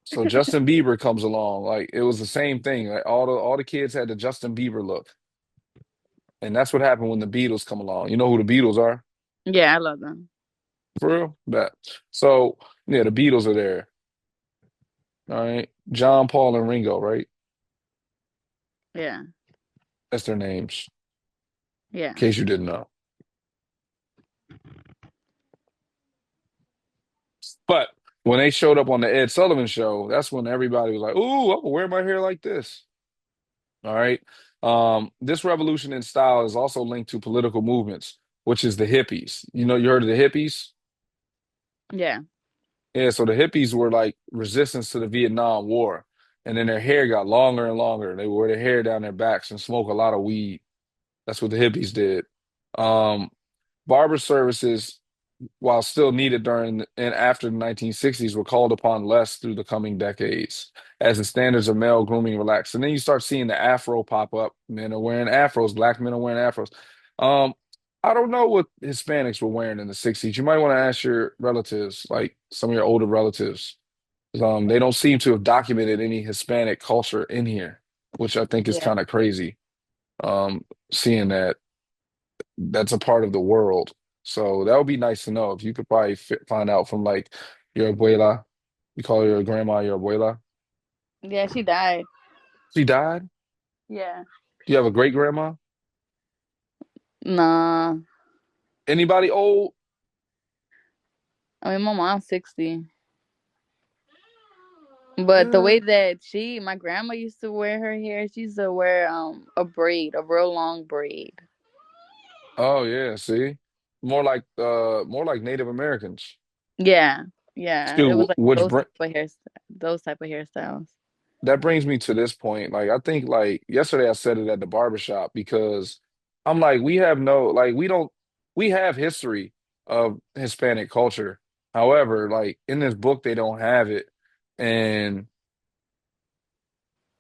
So Justin Bieber comes along. Like it was the same thing. Like all the kids had the Justin Bieber look. And that's what happened when the Beatles come along. You know who the Beatles are? Yeah, I love them. For real? Bet. So yeah, the Beatles are there. All right. John, Paul, and Ringo, right? Yeah. That's their names, Yeah. in case you didn't know. But when they showed up on the Ed Sullivan show, that's when everybody was like, ooh, I'm gonna wear my hair like this. All right. This revolution in style is also linked to political movements, which is the hippies. You heard of the hippies? Yeah. Yeah, so the hippies were like resistance to the Vietnam War. And then their hair got longer and longer. They would wear their hair down their backs and smoke a lot of weed. That's what the hippies did. Um, Barber services, while still needed during and after the 1960s, were called upon less through the coming decades as the standards of male grooming relaxed. And then you start seeing the afro pop up. Men are wearing afros, black men are wearing afros. Um, I don't know what Hispanics were wearing in the 60s. You might want to ask your relatives, like some of your older relatives. They don't seem to have documented any Hispanic culture in here, which I think is Yeah. kind of crazy. Um, Seeing that that's a part of the world. So that would be nice to know if you could probably find out from like your abuela. You call your grandma your abuela. Yeah, she died. She died? Yeah. Do you have a great grandma? Nah. Anybody old? I mean, my mom's 60. But the Eh. way that my grandma used to wear her hair, she used to wear a braid, a real long braid. Oh yeah, see? More like Native Americans. Yeah. Yeah. It was Shoot, like which br those type of hairstyles. that brings me to this point. Like I think like yesterday I said it at the barber shop because I'm like we have no like we have history of Hispanic culture. However, like in this book they don't have it. And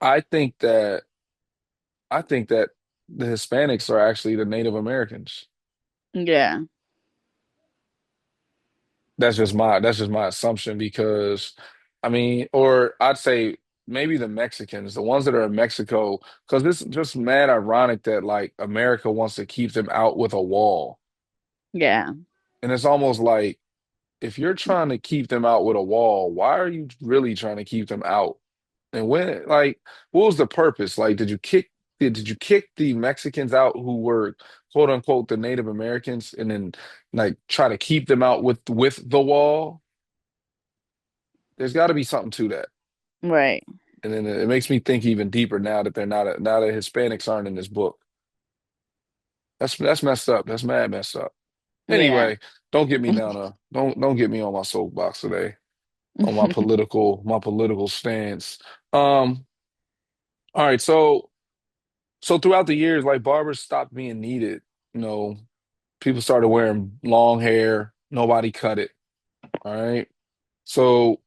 I think that I think that the Hispanics are actually the Native Americans. Yeah. That's just my assumption because I mean, or I'd say maybe the Mexicans, the ones that are in Mexico, because this is just mad ironic that like America wants to keep them out with a wall. Yeah. And it's almost like if you're trying to keep them out with a wall, why are you really trying to keep them out? And when like what was the purpose? Like did you kick the Mexicans out who were quote unquote the Native Americans and then like try to keep them out with the wall? There's got to be something to that. Right. And then it makes me think even deeper now that they're not now that Hispanics aren't in this book. That's messed up. That's mad messed up. Yeah. Anyway, don't get me on my soapbox today on my political stance. Um, all right, so throughout the years, like barbers stopped being needed. You know, people started wearing long hair. Nobody cut it. All right. So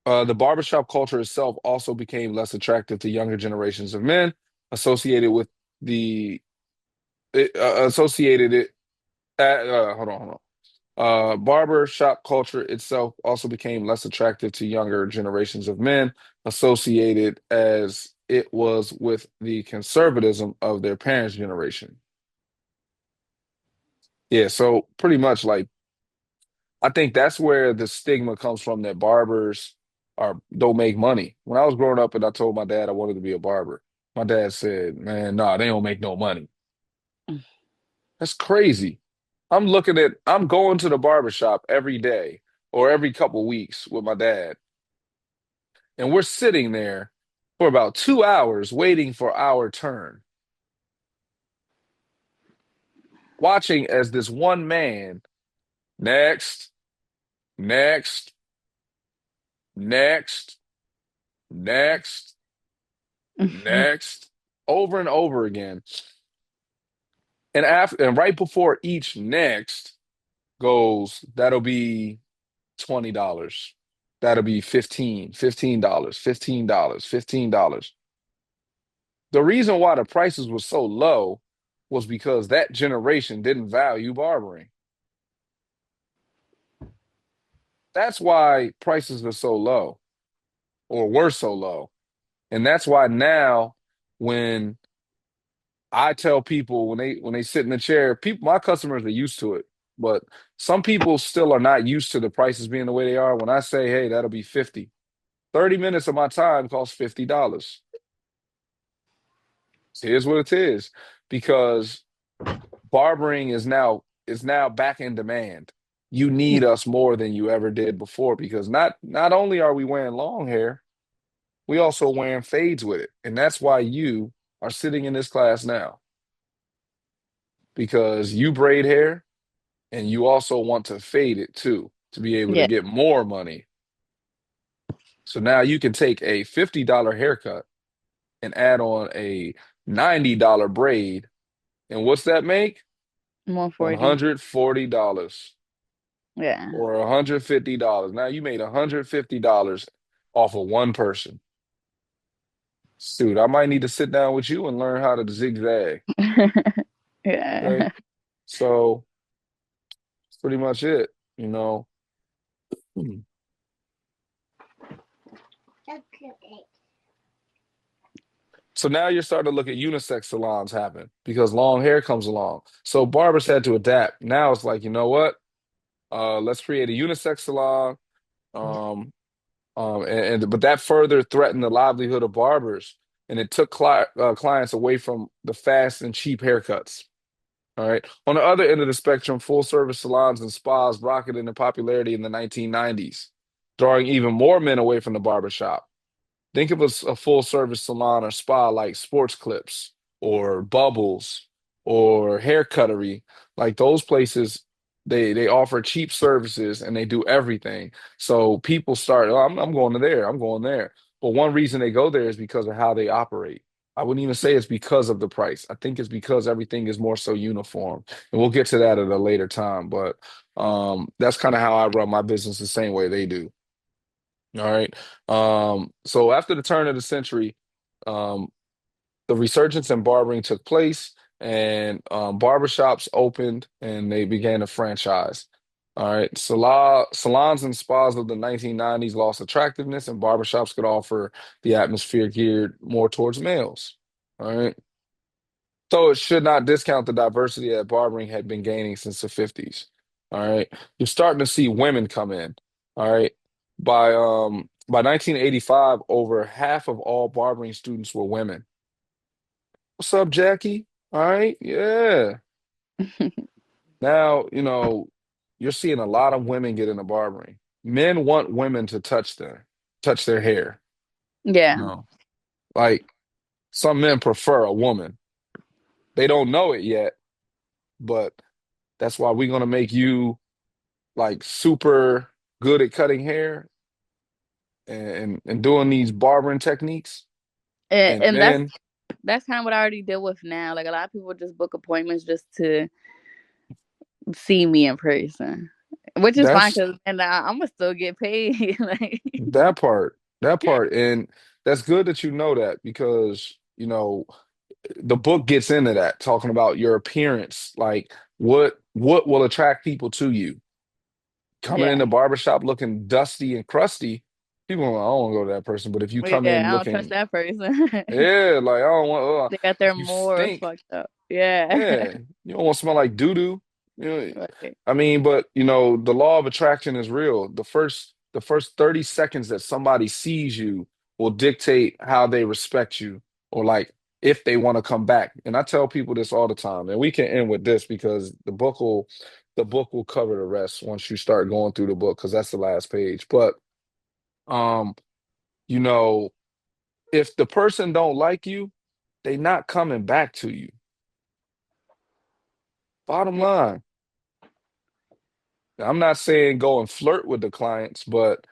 the barbershop culture itself also became less attractive to younger generations of men associated with the associated it hold on. Barber shop culture itself also became less attractive to younger generations of men associated as it was with the conservatism of their parents' generation. Yeah, so pretty much like I think that's where the stigma comes from that barbers are don't make money. When I was growing up and I told my dad I wanted to be a barber, my dad said, "Man, nah, they don't make no money." That's crazy. I'm going to the barber shop every day or every couple weeks with my dad, and we're sitting there for about 2 hours waiting for our turn, watching as this one man next, next, next, next, next, over and over again. And right before each next goes, that'll be $20. That'll be $15, $15, $15. The reason why the prices were so low was because that generation didn't value barbering. That's why prices are so low or were so low. And that's why now when I tell people when they sit in the chair, people my customers are used to it, but some people still are not used to the prices being the way they are. When I say, "Hey, that'll be 50." 30 minutes of my time costs $50. Here's what it is because barbering is now back in demand. You need us more than you ever did before because not only are we wearing long hair, we also wearing fades with it. And that's why you are sitting in this class now because you braid hair and you also want to fade it too to be able to Yeah. get more money. So now you can take a $50 haircut and add on a $90 braid. And what's that make? 140. $140 Yeah. or $150. Now you made $150 off of one person. Dude, I might need to sit down with you and learn how to zigzag. Yeah. Okay. So that's pretty much it, you know. So now you're starting to look at unisex salons happen because long hair comes along. So barbers had to adapt. Now it's like, you know what? Let's create a unisex salon. Um, but that further threatened the livelihood of barbers, and it took clients away from the fast and cheap haircuts. All right. On the other end of the spectrum, full service salons and spas rocketed into popularity in the 1990s, drawing even more men away from the barbershop. Think of a full service salon or spa like Sports Clips or Bubbles or Hair Cuttery. Like those places, they offer cheap services and they do everything. So people start, oh, I'm going to there, I'm going there. But one reason they go there is because of how they operate. I wouldn't even say it's because of the price. I think it's because everything is more so uniform. And we'll get to that at a later time. But that's kind of how I run my business the same way they do. All right. So after the turn of the century, um, the resurgence in barbering took place, and barbershops opened and they began to franchise. All right. Salons and spas of the 1990s lost attractiveness, and barbershops could offer the atmosphere geared more towards males. All right. So it should not discount the diversity that barbering had been gaining since the 50s. All right. You're starting to see women come in. All right. By 1985, over half of all barbering students were women. What's up, Jackie? All right. Yeah. Now, you're seeing a lot of women get into barbering. Men want women to touch their hair. Yeah. No. Like some men prefer a woman. They don't know it yet, but that's why we're gonna make you like super good at cutting hair and doing these barbering techniques. And And men, that's kind of what I already deal with now. Like a lot of people just book appointments just to see me in person, which is fine that's because and I'm gonna still get paid. Like, that part. And that's good that you know that because, the book gets into that, talking about your appearance, like what will attract people to you. Coming in yeah, the barbershop looking dusty and crusty, people are like, I don't want to go to that person. But if you come yeah, in I don't trust looking, that person. yeah, like I don't want, They got their you more stink. fucked up. Yeah, Yeah, you don't want to smell like doo doo. You know, right, I mean, but the law of attraction is real. The first 30 seconds that somebody sees you will dictate how they respect you or like if they want to come back. And I tell people this all the time. And we can end with this because the book will cover the rest once you start going through the book because that's the last page. But um, you know, if the person don't like you, they not coming back to you. Bottom yeah, line. I'm not saying go and flirt with the clients, but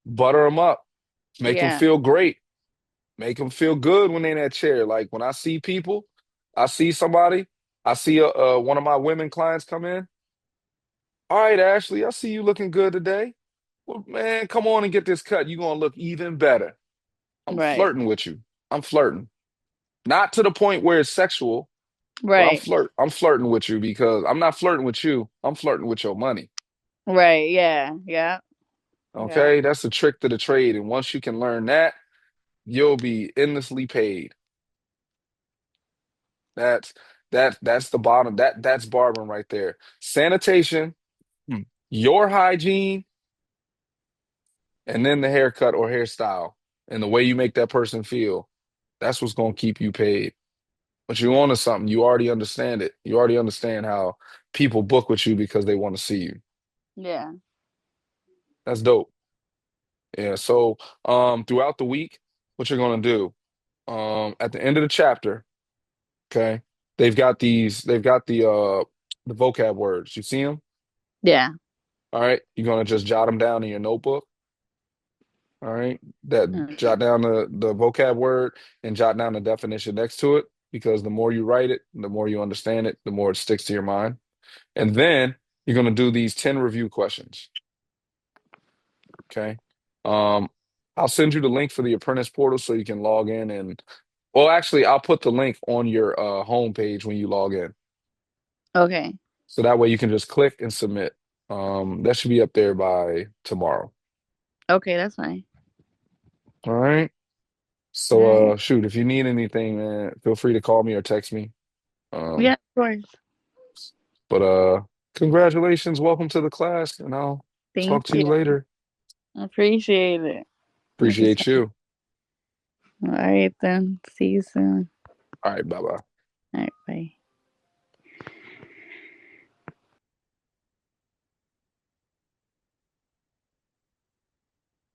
butter them up, make them yeah, feel great, make them feel good when they're in that chair. Like when I see people, I see somebody, I see one of my women clients come in. All right, Ashley, I see you looking good today. Well, man, come on and get this cut. You're gonna look even better. I'm right, flirting with you. I'm flirting. Not to the point where it's sexual, but I'm right, flirt. I'm flirting with you because I'm not flirting with you. I'm flirting with your money. right, yeah, yeah, yeah, Okay, that's the trick to the trade. And once you can learn that, you'll be endlessly paid. That's that's the bottom. That's barbering right there. Sanitation, your hygiene, and then the haircut or hairstyle and the way you make that person feel. That's what's gonna keep you paid. But you on to something. You already understand it. You already understand how people book with you because they want to see you. yeah, That's dope. Yeah. So throughout the week, what you're gonna do, at the end of the chapter, okay, they've got the vocab words. You see them? yeah, All right. You're gonna just jot them down in your notebook. All right. That okay, jot down the vocab word and jot down the definition next to it because the more you write it, the more you understand it, the more it sticks to your mind. And then you're gonna do these 10 review questions. Okay. Um, I'll send you the link for the Apprentice portal so you can log in and well, actually, I'll put the link on your homepage when you log in. okay, So that way you can just click and submit. That should be up there by tomorrow. Okay, that's fine. All right. All So right. shoot, if you need anything, man, feel free to call me or text me. Yeah, Um, of course. but congratulations, welcome to the class, and I'll Thank talk to you. you later. I appreciate it. Thank you so Appreciate you. much. All right then. See you soon. All right, bye bye. All right, bye.